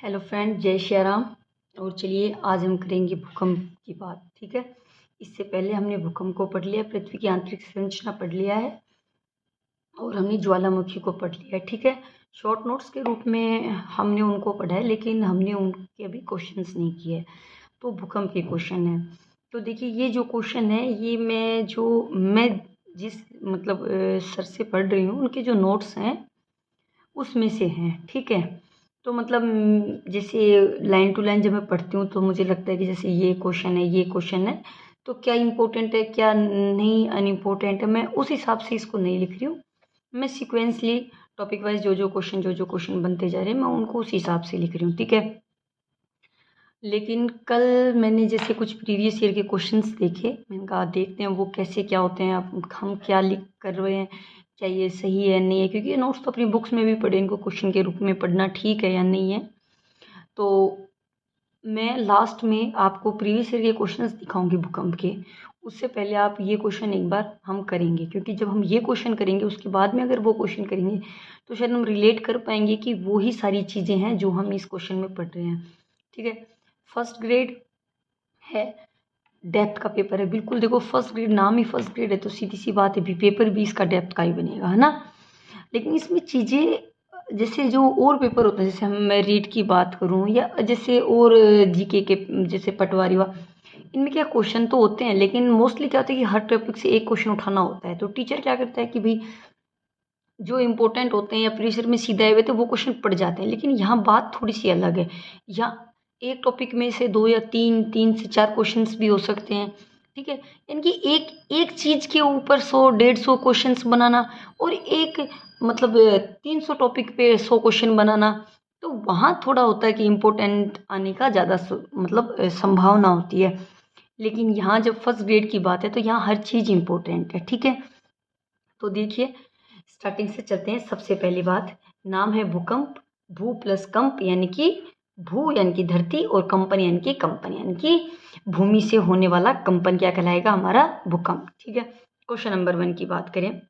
Hello friend, जय श्री राम। और चलिए आज हम करेंगे भूकंप की बात। ठीक है, इससे पहले हमने भूकंप को पढ़ लिया, पृथ्वी की आंतरिक संरचना पढ़ लिया है और हमने ज्वालामुखी को पढ़ लिया है। ठीक है, शॉर्ट नोट्स के रूप में हमने उनको पढ़ा है, लेकिन हमने उनके अभी क्वेश्चंस नहीं किए। तो भूकंप के क्वेश्चन है। तो देखिए, ये जो क्वेश्चन है ये मैं जिस सर से पढ़ रही हूँ उनके जो नोट्स हैं उसमें से हैं। ठीक है, तो जैसे लाइन टू लाइन जब मैं पढ़ती हूँ तो मुझे लगता है कि जैसे ये क्वेश्चन है, ये क्वेश्चन है, तो क्या इम्पोर्टेंट है क्या नहीं अनइम्पोर्टेंट है, मैं उस हिसाब से इसको नहीं लिख रही हूँ। मैं सिक्वेंसली टॉपिक वाइज जो जो क्वेश्चन बनते जा रहे हैं मैं उनको उस हिसाब से लिख रही हूँ। ठीक है, लेकिन कल मैंने जैसे कुछ प्रीवियस ईयर के क्वेश्चंस देखे, मैंने कहा देखते हैं वो कैसे क्या होते हैं, अब हम क्या लिख कर रहे हैं, क्या ये सही है नहीं है, क्योंकि ये नोट्स तो अपनी बुक्स में भी पढ़े, इनको क्वेश्चन के रूप में पढ़ना ठीक है या नहीं है। तो मैं लास्ट में आपको प्रीवियस ईयर के क्वेश्चंस दिखाऊंगी भूकंप के। उससे पहले आप ये क्वेश्चन एक बार हम करेंगे, क्योंकि जब हम ये क्वेश्चन करेंगे उसके बाद में अगर वो क्वेश्चन करेंगे तो शायद हम रिलेट कर पाएंगे कि वो ही सारी चीज़ें हैं जो हम इस क्वेश्चन में पढ़ रहे हैं। ठीक है, फर्स्ट ग्रेड है, डेप्थ का पेपर है। बिल्कुल देखो, फर्स्ट ग्रेड, नाम ही फर्स्ट ग्रेड है तो सीधी सी बात है, भी पेपर भी इसका डेप्थ का ही बनेगा, है ना। लेकिन इसमें चीज़ें जैसे जो और पेपर होते हैं, जैसे मैं रीट की बात करूं या जैसे और जीके के जैसे पटवारी हुआ, इनमें क्या क्वेश्चन तो होते हैं, लेकिन मोस्टली क्या होता है कि हर टॉपिक से एक क्वेश्चन उठाना होता है। तो टीचर क्या करता है कि भाई जो इंपॉर्टेंट होते हैं या प्रीवियस में सीधा आए हुए तो वो क्वेश्चन पड़ जाते हैं। लेकिन यहाँ बात थोड़ी सी अलग है, यहाँ एक टॉपिक में से 2 या 3 से 4 क्वेश्चंस भी हो सकते हैं। ठीक है, यानी कि एक एक चीज़ के ऊपर 100-150 क्वेश्चंस बनाना और एक 300 टॉपिक पे 100 क्वेश्चन बनाना, तो वहाँ थोड़ा होता है कि इम्पोर्टेंट आने का ज़्यादा संभावना होती है। लेकिन यहाँ जब फर्स्ट ग्रेड की बात है तो यहाँ हर चीज़ इम्पोर्टेंट है। ठीक है, तो देखिए स्टार्टिंग से चलते हैं। सबसे पहली बात, नाम है भूकंप। भू प्लस कंप यानी कि भू यानी कि धरती और कंपन यानी कि कंपन, यानी कि भूमि से होने वाला कंपन क्या कहलाएगा, हमारा भूकंप। ठीक है, क्वेश्चन नंबर 1 की बात करें,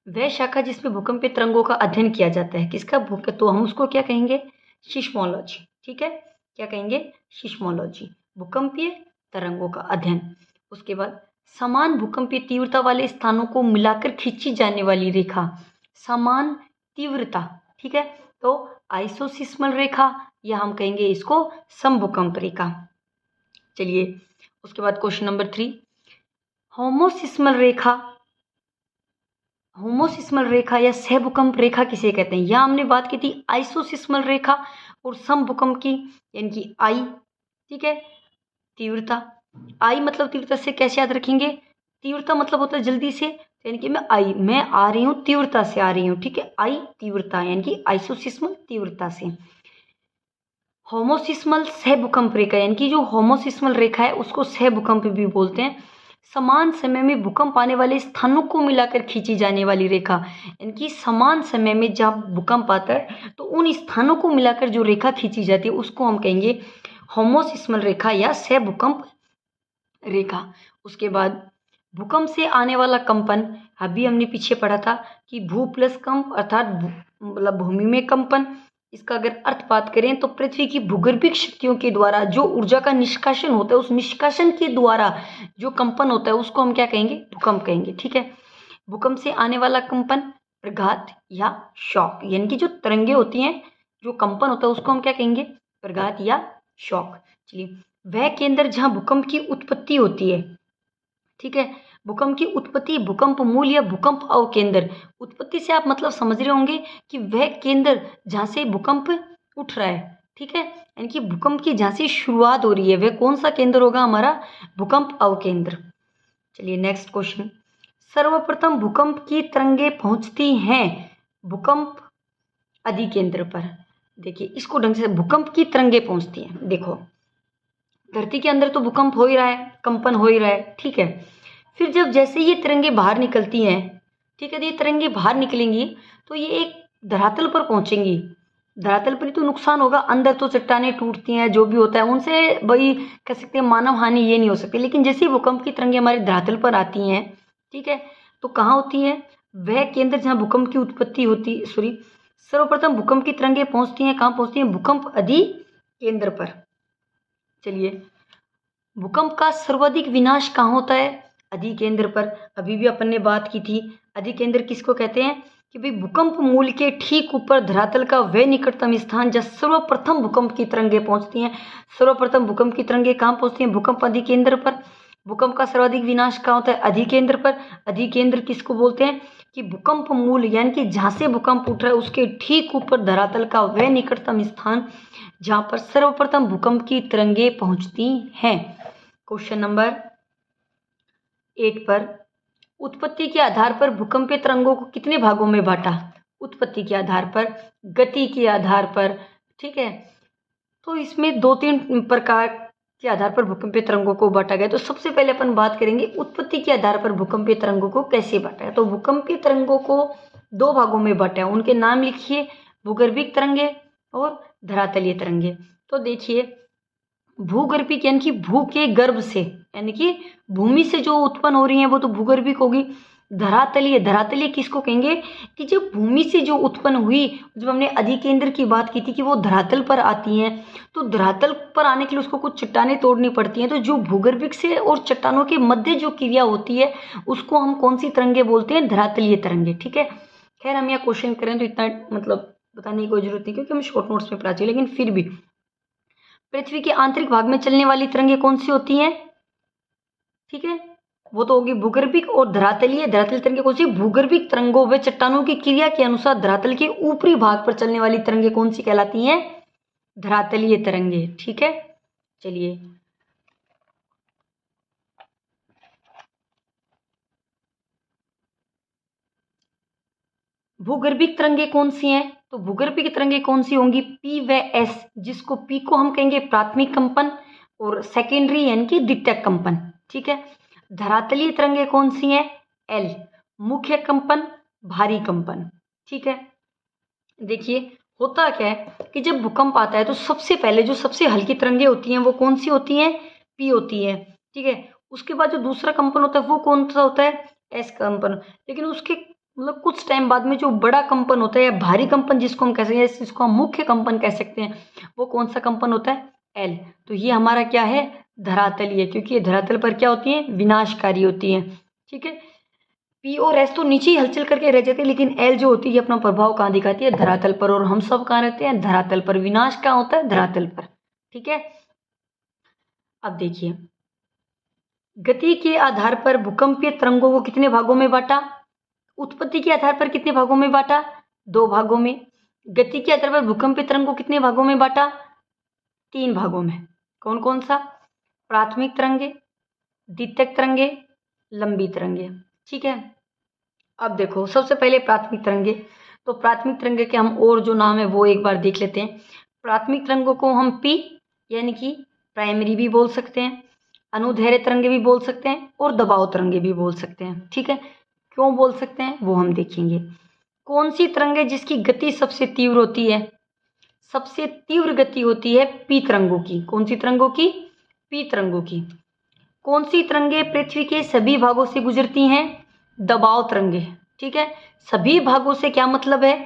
वह शाखा जिसमें भूकंपीय तरंगों का अध्ययन किया जाता है किसका भूकंप, तो हम उसको क्या कहेंगे, सिस्मोलॉजी। ठीक है, क्या कहेंगे, सिस्मोलॉजी, भूकंपीय तरंगों का अध्ययन। उसके बाद समान भूकंपीय तीव्रता वाले स्थानों को मिलाकर खींची जाने वाली रेखा, समान तीव्रता। ठीक है, तो आइसोसिस्मल रेखा या हम कहेंगे इसको समभूकंप रेखा। चलिए उसके बाद क्वेश्चन नंबर 3, होमोसिस्मल रेखा, होमोसिस्मल रेखा या सहभूकंप रेखा किसे कहते हैं। यह हमने बात की थी आइसोसिस्मल रेखा और समभूकंप की, यानी कि आई। ठीक है, तीव्रता, आई मतलब तीव्रता से कैसे याद रखेंगे, तीव्रता मतलब होता है जल्दी से, यानी कि मैं आ रही हूँ तीव्रता से आ रही हूँ। ठीक है, आई तीव्रता यानी कि आइसोसिस्मल तीव्रता से। होमोसिस्मल सहभूकंप रेखा, यानी कि जो होमोसिस्मल रेखा है उसको सहभूकंप भी बोलते हैं। समान समय में भूकंप आने वाले स्थानों को मिलाकर खींची जाने वाली रेखा, यानी कि समान समय में जब भूकंप आता है तो उन स्थानों को मिलाकर जो रेखा खींची जाती है उसको हम कहेंगे होमोसिस्मल रेखा या सहभूकंप रेखा। उसके बाद भूकंप से आने वाला कंपन, अभी हमने पीछे पढ़ा था कि भू प्लस कंप अर्थात भूमि में कंपन। इसका अगर अर्थ बात करें तो पृथ्वी की भूगर्भिक शक्तियों के द्वारा जो ऊर्जा का निष्कासन होता है, उस निष्कासन के द्वारा जो कंपन होता है उसको हम क्या कहेंगे, भूकंप कहेंगे। ठीक है, भूकंप से आने वाला कंपन प्रघात या शॉक, यानी कि जो तरंगे होती हैं, जो कंपन होता है उसको हम क्या कहेंगे, प्रघात या शॉक। चलिए, वह केंद्र जहां भूकंप की उत्पत्ति होती है। ठीक है, भूकंप की उत्पत्ति, भूकंप मूल या भूकंप अवकेंद्र। उत्पत्ति से आप मतलब समझ रहे होंगे कि वह केंद्र जहां से भूकंप उठ रहा है। ठीक है, यानी कि भूकंप की जहां से शुरुआत हो रही है वह कौन सा केंद्र होगा, हमारा भूकंप अवकेंद्र। चलिए नेक्स्ट क्वेश्चन, सर्वप्रथम भूकंप की तरंगे पहुंचती हैं भूकंप अधिकेंद्र पर। देखिए इसको ढंग से, भूकंप की तरंगे पहुंचती हैं, देखो धरती के अंदर तो भूकंप हो ही रहा है, कंपन हो ही रहा है। ठीक है, फिर जब जैसे ये तरंगे बाहर निकलती हैं, ठीक है, तो ये तरंगे बाहर निकलेंगी तो ये एक धरातल पर पहुंचेंगी। धरातल पर ही तो नुकसान होगा, अंदर तो चट्टानें टूटती हैं, जो भी होता है उनसे भाई कह सकते हैं मानव हानि ये नहीं हो सकती। लेकिन जैसे ही भूकंप की तरंगे हमारे धरातल पर आती हैं, ठीक है, तो कहाँ होती हैं, वह केंद्र जहाँ भूकंप की उत्पत्ति होती, सर्वप्रथम भूकंप की तरंगें पहुंचती हैं, कहाँ पहुंचती हैं? भूकंप अधि केंद्र पर। चलिए, भूकंप का सर्वाधिक विनाश कहाँ होता है? अधि केंद्र पर। अभी भी अपन ने बात की थी, अधि केंद्र किसको कहते हैं? कि भाई भूकंप मूल के ठीक ऊपर धरातल का वह निकटतम स्थान जहाँ सर्वप्रथम भूकंप की तरंगें पहुंचती हैं। सर्वप्रथम भूकंप की तरंगें कहाँ पहुंचती हैं? भूकंप अधि केंद्र पर। भूकंप का सर्वाधिक विनाश कहाँ होता है? अधि केंद्र पर। अधि केंद्र किसको बोलते हैं? कि भूकंप मूल यानी कि जहाँ से भूकंप उठ रहा है उसके ठीक ऊपर धरातल का वह निकटतम स्थान जहाँ पर सर्वप्रथम भूकंप की तरंगें पहुंचती हैं। क्वेश्चन नंबर 8 पर, उत्पत्ति के आधार पर भूकंपीय तरंगों को कितने भागों में बांटा? उत्पत्ति के आधार पर, गति के आधार पर, ठीक है। तो इसमें 2-3 प्रकार के आधार पर भूकंपीय तरंगों को बांटा गया। तो सबसे पहले अपन बात करेंगे उत्पत्ति के आधार पर भूकंपीय तरंगों को कैसे बांटा है। तो भूकंपीय तरंगों को 2 भागों में बांटा है, उनके नाम लिखिए, भूगर्भिक तरंगे और धरातलीय तरंगे। तो देखिए, भूगर्भिक यानी कि भू के गर्भ से, यानी कि भूमि से जो उत्पन्न हो रही है वो तो भूगर्भिक होगी। धरातलीय, धरातलीय किसको कहेंगे? कि जब भूमि से जो उत्पन्न हुई, जब हमने अधिकेंद्र की बात की थी कि वो धरातल पर आती हैं, तो धरातल पर आने के लिए उसको कुछ चट्टानें तोड़नी पड़ती हैं। तो जो भूगर्भिक से और चट्टानों के मध्य जो क्रिया होती है उसको हम कौन सी तरंगे बोलते हैं? धरातलीय तरंगे, ठीक है। खैर, हम यहाँ क्वेश्चन करें तो इतना मतलब बताने की कोई जरूरत नहीं, क्योंकि हम शॉर्ट नोट्स में पढ़ा चुके, लेकिन फिर भी पृथ्वी के आंतरिक भाग में चलने वाली तरंगें कौन सी होती हैं? ठीक है, वो तो होगी भूगर्भिक। और धरातलीय, धरातलीय तरंगें कौन सी? भूगर्भिक तरंगों व चट्टानों की क्रिया के अनुसार धरातल के ऊपरी भाग पर चलने वाली तरंगें कौन सी कहलाती हैं? धरातलीय तरंगे, ठीक है। चलिए, भूगर्भिक तरंगें कौन सी हैं? तो भूगर्भिक तरंगें कौन सी होंगी? पी व एस, जिसको पी को हम कहेंगे प्राथमिक कंपन और सेकेंडरी यानी कि द्वितीयक कंपन, ठीक है। धरातलीय तरंगें कौन सी हैं? एल, मुख्य कंपन, भारी कंपन, ठीक है। देखिए, होता क्या है कि जब भूकंप आता है तो सबसे पहले जो सबसे हल्की तरंगें होती हैं वो कौन सी होती हैं? पी होती है, ठीक है। उसके बाद जो दूसरा कंपन होता है वो कौन सा होता है? एस कंपन। लेकिन उसके मतलब कुछ टाइम बाद में जो बड़ा कंपन होता है या भारी कंपन जिसको हम कह सकते हैं, जिसको हम मुख्य कंपन कह सकते हैं, वो कौन सा कंपन होता है? एल। तो ये हमारा क्या है? धरातलीय, क्योंकि ये धरातल पर क्या होती है? विनाशकारी होती है, ठीक है। पी और एस तो नीचे ही हलचल करके रह जाते हैं, लेकिन एल जो होती है ये अपना प्रभाव कहाँ दिखाती है? धरातल पर। और हम सब कहाँ रहते हैं? धरातल पर। विनाश कहाँ होता है? धरातल पर, ठीक है। अब देखिए, गति के आधार पर भूकंपीय तरंगों को कितने भागों में बांटा? उत्पत्ति के आधार पर कितने भागों में बांटा? 2 भागों में। गति के आधार पर भूकंपीय तरंग को कितने भागों में बांटा? 3 भागों में। कौन कौन सा? प्राथमिक तरंगे, द्वितीयक तरंगे, लंबी तरंगे, ठीक है। अब देखो, सबसे पहले प्राथमिक तरंगे। तो प्राथमिक तरंगे के हम और जो नाम है वो एक बार देख लेते हैं। प्राथमिक तरंगों को हम पी यानी कि प्राइमरी भी बोल सकते हैं, अनुदैर्ध्य तरंगे भी बोल सकते हैं और दबाव तरंगे भी बोल सकते हैं, ठीक है। क्यों बोल सकते हैं वो हम देखेंगे। कौन सी तरंगे जिसकी गति सबसे तीव्र होती है? सबसे तीव्र गति होती है पी तरंगों की। कौन सी तरंगों की? पी तरंगों की। कौन सी तरंगे पृथ्वी के सभी भागों से गुजरती हैं? दबाव तरंगे, ठीक है। सभी भागों से क्या मतलब है?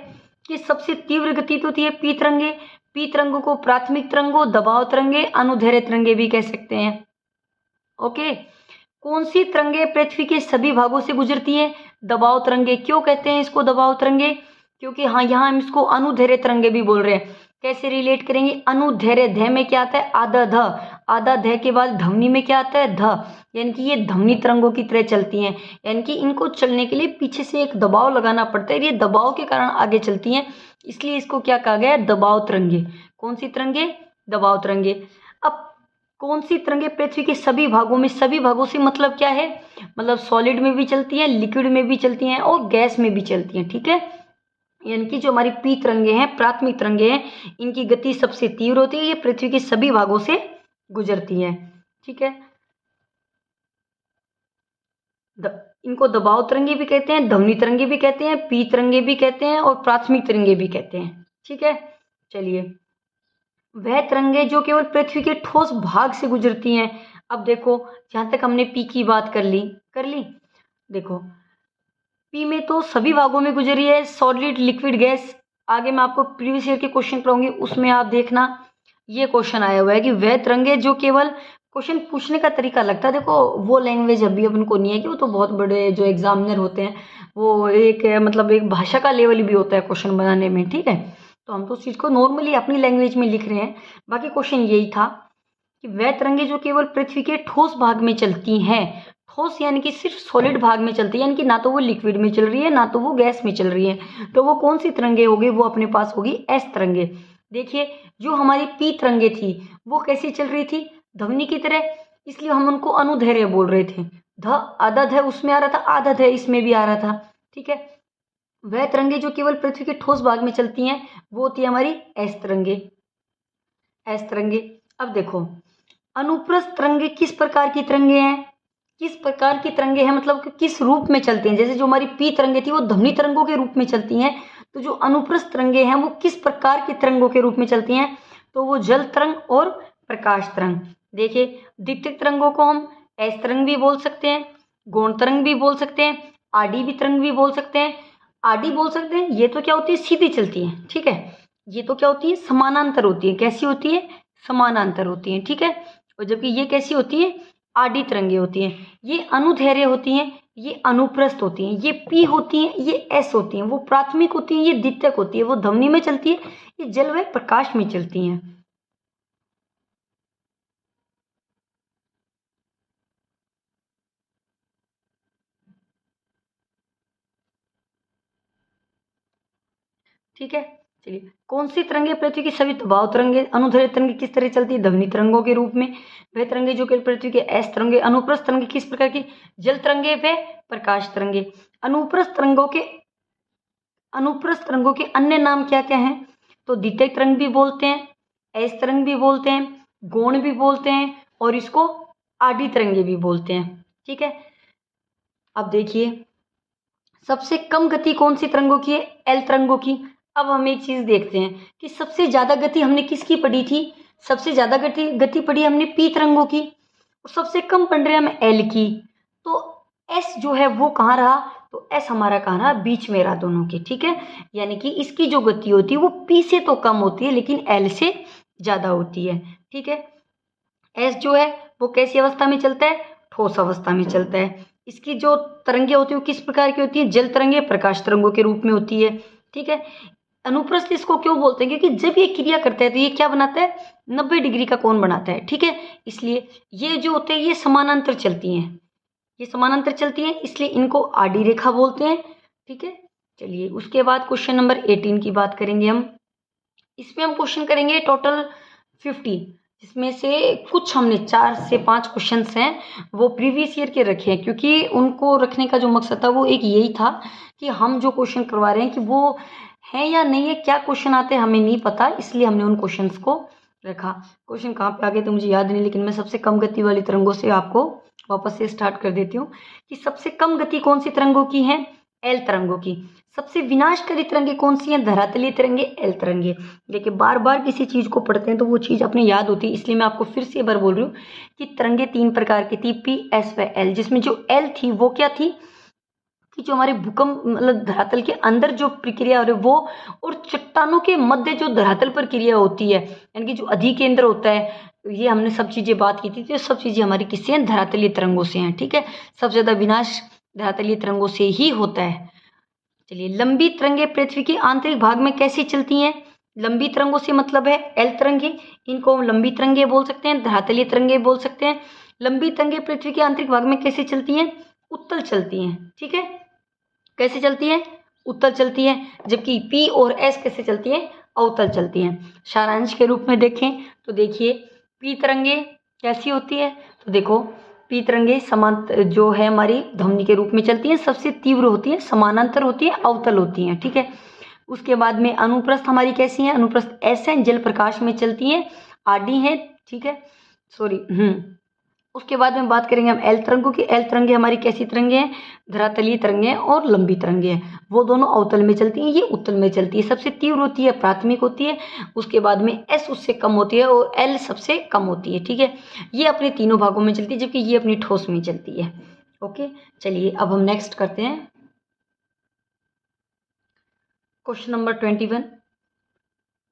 कि सबसे तीव्र गति तो होती है पी तरंगे। पी तरंगों को प्राथमिक तरंगों, दबाव तरंगे, अनुदैर्ध्य तरंगे भी कह सकते हैं, ओके। कौन सी तरंगे पृथ्वी के सभी भागों से गुजरती हैं? दबाव तरंगे। क्यों कहते हैं इसको दबाव तरंगे? क्योंकि हाँ, यहाँ हम इसको अनुदैर्ध्य तरंगे भी बोल रहे हैं। कैसे रिलेट करेंगे? अनुदैर्ध्य, ध में क्या आता है? आधा ध, आधा ध के बाद ध्वनि में क्या आता है? ध, यानी कि ये ध्वनि तरंगों की तरह चलती हैं। यानी कि इनको चलने के लिए पीछे से एक दबाव लगाना पड़ता है, ये दबाव के कारण आगे चलती हैं, इसलिए इसको क्या कहा गया? दबाव तरंगे। कौन सी तरंगे? दबाव तरंगे। अब कौन सी तरंगे पृथ्वी के सभी भागों में, सभी भागों से मतलब क्या है? मतलब सॉलिड में भी चलती हैं, लिक्विड में भी चलती हैं और गैस में भी चलती हैं, ठीक है। यानी कि जो हमारी पी तरंगे हैं, प्राथमिक तरंगे हैं, इनकी गति सबसे तीव्र होती है, ये पृथ्वी के सभी भागों से गुजरती हैं, ठीक है। इनको दबाव तरंगे भी कहते हैं, ध्वनि तरंगे भी कहते हैं, पी तरंगे भी कहते हैं और प्राथमिक तरंगे भी कहते हैं, ठीक है। चलिए, वह तरंगे जो केवल पृथ्वी के ठोस भाग से गुजरती हैं। अब देखो, जहां तक हमने पी की बात कर ली। देखो, पी में तो सभी भागों में गुजरी है, सॉलिड, लिक्विड, गैस, आगे मैं आपको प्रीवियस ईयर के क्वेश्चन कराऊंगी, उसमें आप देखना ये क्वेश्चन आया हुआ है कि वह तरंगे जो केवल, क्वेश्चन पूछने का तरीका लगता है, देखो वो लैंग्वेज अभी अपन को नहीं है कि वो तो बहुत बड़े जो एग्जामिनर होते हैं वो एक मतलब एक भाषा का लेवल भी होता है क्वेश्चन बनाने में, ठीक है। तो हम तो उस चीज़ को नॉर्मली अपनी लैंग्वेज में लिख रहे हैं। बाकी क्वेश्चन यही था कि वह तरंगे जो केवल पृथ्वी के ठोस भाग में चलती हैं, ठोस यानी कि सिर्फ सॉलिड भाग में चलती है, यानी कि ना तो वो लिक्विड में चल रही है ना तो वो गैस में चल रही है, तो वो कौन सी तरंगे होगी, वो अपने पास होगी एस तरंगे। देखिए जो हमारी पी तरंगे थी वो कैसी चल रही थी, ध्वनि की तरह, इसलिए हम उनको अनुदैर्घ्य बोल रहे थे। ध आधा ध उसमें आ रहा था, आधा ध इसमें भी आ रहा था, ठीक है। वह तरंगे जो केवल पृथ्वी के ठोस भाग में चलती हैं वो होती है हमारी एस तरंगे, एस तरंगे। अब देखो अनुप्रस्थ तरंगे किस प्रकार की तरंगे हैं, किस प्रकार की तरंगे हैं मतलब कि किस रूप में चलती हैं। जैसे जो हमारी पी तरंगे थी वो ध्वनि तरंगों के रूप में चलती हैं, तो जो अनुप्रस्थ तरंगे हैं वो किस प्रकार की तरंगों के रूप में चलती हैं, तो वो जल तरंग और प्रकाश तरंग। देखिए द्वितीयक तरंगों को हम एस तरंग भी बोल सकते हैं, गौण तरंग भी बोल सकते हैं, आडी भी तरंग भी बोल सकते हैं, आडी बोल सकते हैं। ये तो क्या होती है, सीधी चलती है, ठीक है। ये तो क्या होती है, समानांतर होती है। कैसी होती है, समानांतर होती है, ठीक है। और जबकि ये कैसी होती है, आडी तरंगे होती हैं। ये अनुदैर्घ्य होती हैं, ये अनुप्रस्थ होती हैं, ये पी होती हैं, ये एस होती हैं। वो प्राथमिक होती हैं, ये द्वितीयक होती है, वो ध्वनि में चलती है, ये जल व प्रकाश में चलती हैं। ठीक है, चलिए कौन सी तरंगे पृथ्वी की सभी दबाव तरंगे, अनुदैर्घ्य तरंगे किस तरह चलती है, ध्वनि तरंगों के रूप में। वह तरंगे जो कि पृथ्वी के एस तरंगे, अनुप्रस्थ तरंगे किस प्रकार की, जल तरंगे व प्रकाश तरंगे। अनुप्रस्थ तरंगों के, अनुप्रस्थ तरंगों के अन्य नाम क्या क्या हैं, तो द्वितीयक तरंग भी बोलते हैं, एस तरंग भी बोलते हैं, गौण भी बोलते हैं, और इसको आडी तरंगे भी बोलते हैं, ठीक है। अब देखिए सबसे कम गति कौन सी तरंगों की है, एल तरंगों की। अब हम एक चीज देखते हैं कि सबसे ज्यादा गति हमने किसकी पढ़ी थी, सबसे ज्यादा गति गति पढ़ी हमने पी तरंगों की, और सबसे कम पढ़ रहे हैं हम एल की। तो एस जो है वो कहाँ रहा, तो एस हमारा कहाँ रहा, बीच में रहा दोनों के, ठीक है। यानी कि इसकी जो गति होती है वो पी से तो कम होती है लेकिन एल से ज्यादा होती है, ठीक है। एस जो है वो कैसी अवस्था में चलता है, ठोस अवस्था में चलता है। इसकी जो तरंगे होती है वो किस प्रकार की होती है, जल तरंगे प्रकाश तरंगों के रूप में होती है, ठीक है। अनुप्रस्थ इसको क्यों बोलते हैं, क्योंकि जब ये क्रिया करता है तो ये क्या बनाता है, 90 डिग्री का कोण बनाता है, ठीक है। इसलिए ये जो होते हैं ये समानांतर चलती हैं, ये समानांतर चलती हैं, इसलिए इनको आडी रेखा बोलते हैं, ठीक है। चलिए उसके बाद क्वेश्चन नंबर 18 की बात करेंगे हम। इसमें हम क्वेश्चन करेंगे टोटल 50, जिसमें से कुछ हमने 4 से 5 क्वेश्चन हैं वो प्रीवियस ईयर के रखे हैं, क्योंकि उनको रखने का जो मकसद था वो एक यही था कि हम जो क्वेश्चन करवा रहे हैं कि वो है या नहीं है, क्या क्वेश्चन आते हैं हमें नहीं पता, इसलिए हमने उन क्वेश्चंस को रखा। क्वेश्चन कहाँ पे आ गए तो मुझे याद नहीं, लेकिन मैं सबसे कम गति वाली तरंगों से आपको वापस से स्टार्ट कर देती हूँ कि सबसे कम गति कौन सी तरंगों की है, एल तरंगों की। सबसे विनाशकारी तरंगे कौन सी हैं, धरातलीय तरंगे, एल तरंगे। देखिए बार बार किसी चीज को पढ़ते हैं तो वो चीज अपने याद होती है, इसलिए मैं आपको फिर से एक बार बोल रही हूँ कि तरंगे 3 प्रकार की थी, पी एस व एल, जिसमें जो एल थी वो क्या थी कि जो हमारे भूकंप मतलब धरातल के अंदर जो प्रक्रिया हो रही है वो, और चट्टानों के मध्य जो धरातल पर क्रिया होती है, यानी कि जो अधिकेंद्र होता है, ये हमने सब चीजें बात की थी, तो सब चीजें हमारी किससे हैं, धरातलीय तरंगों से हैं, ठीक है। सबसे ज्यादा विनाश धरातलीय तरंगों से ही होता है। चलिए लंबी तरंगे पृथ्वी के आंतरिक भाग में कैसे चलती हैं, लंबी तरंगों से मतलब है एल तरंगे, इनको हम लंबी तरंगे बोल सकते हैं, धरातलीय तरंगे बोल सकते हैं। लंबी तरंगे पृथ्वी के आंतरिक भाग में कैसे चलती हैं, उत्तल चलती हैं, ठीक है। कैसे चलती है, उत्तल चलती है, जबकि पी और एस कैसे चलती है, अवतल चलती हैं। सारांश के रूप में देखें तो देखिए पी तरंगे कैसी होती है, तो देखो पी तरंगे समान जो है हमारी ध्वनि के रूप में चलती है, सबसे तीव्र होती है, समानांतर होती है, अवतल होती हैं, ठीक है। उसके बाद में अनुप्रस्थ हमारी कैसी है, अनुप्रस्थ एस है, जल प्रकाश में चलती हैं, आडी है, ठीक है, सॉरी उसके बाद में बात करेंगे हम एल तरंगों की। एल तरंगे हमारी कैसी तरंगे हैं, धरातलीय तरंगे हैं और लंबी तरंगे हैं, वो दोनों अवतल में चलती हैं, ये उत्तल में चलती है। सबसे तीव्र होती है, प्राथमिक होती है, उसके बाद में एस उससे कम होती है और एल सबसे कम होती है, ठीक है। ये अपने तीनों भागों में चलती है, जबकि ये अपनी ठोस में चलती है। ओके चलिए अब हम नेक्स्ट करते हैं क्वेश्चन नंबर 21।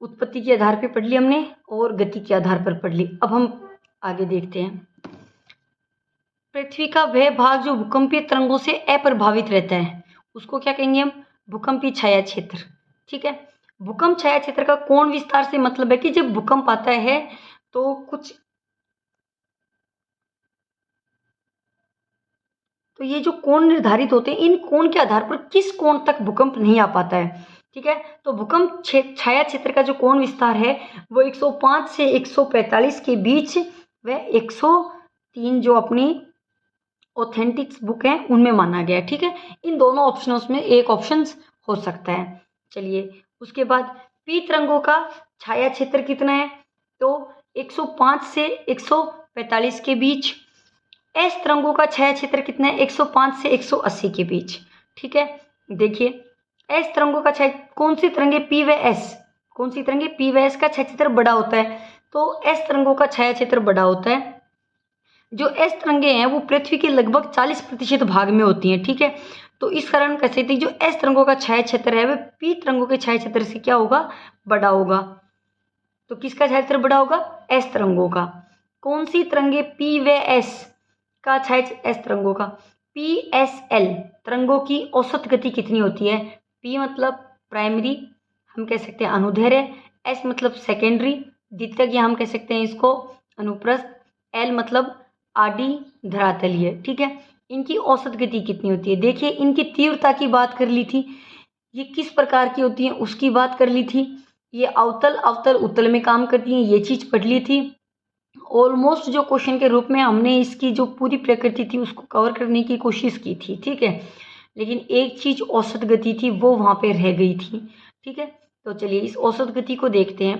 उत्पत्ति के आधार पर पढ़ ली हमने और गति के आधार पर पढ़ ली। अब हम आगे देखते हैं। पृथ्वी का वह भाग जो भूकंपीय तरंगों से अप्रभावित रहता है उसको क्या कहेंगे हम? भूकंपीय छाया क्षेत्र। ठीक है, भूकंप छाया क्षेत्र का कोण विस्तार से मतलब है कि जब भूकंप आता है तो ये जो कोण निर्धारित होते हैं, इन कोण के आधार पर किस कोण तक भूकंप नहीं आ पाता है। ठीक है, तो भूकंप छाया क्षेत्र का जो कोण विस्तार है वो 105 से 145 के बीच व 103 जो अपनी ऑथेंटिक्स बुक है उनमें माना गया है। ठीक है, इन दोनों ऑप्शनों में एक ऑप्शन हो सकता है। चलिए, उसके बाद पी तरंगों का छाया क्षेत्र कितना है? तो 105 से 145 के बीच। एस तरंगों का छाया क्षेत्र कितना है? 105 से 180 के बीच। ठीक है, देखिए एस तरंगों का छाया, कौन सी तरंगे पी व एस, कौन सी तरंगे पी व एस का छाया क्षेत्र बड़ा होता है? तो एस तरंगों का छाया क्षेत्र बड़ा होता है। जो एस तरंगे हैं वो पृथ्वी के लगभग 40% भाग में होती हैं। ठीक है, तो इस कारण कह सकते हैं जो एस तरंगों का छाया क्षेत्र है वह पी तरंगों के छाया क्षेत्र से क्या होगा? बड़ा होगा। तो किसका छाया क्षेत्र बड़ा होगा? एस तरंगों का। कौन सी तरंगे पी व एस का छाया, एस तरंगों का? पी एस एल तरंगों की औसत गति कितनी होती है? पी मतलब प्राइमरी, हम कह सकते हैं अनुदैर्ध्य, एस मतलब सेकेंडरी द्वितीयक, या हम कह सकते हैं इसको अनुप्रस्थ, एल मतलब आडी धरातलीय। ठीक है, इनकी औसत गति कितनी होती है? देखिए, इनकी तीव्रता की बात कर ली थी, ये किस प्रकार की होती है उसकी बात कर ली थी। ये अवतल अवतल उत्तल में काम करती हैं, ये चीज पढ़ ली थी। ऑलमोस्ट जो क्वेश्चन के रूप में हमने इसकी जो पूरी प्रकृति थी उसको कवर करने की कोशिश की थी। ठीक है, लेकिन एक चीज औसत गति थी वो वहां पे रह गई थी। ठीक है, तो चलिए इस औसत गति को देखते हैं।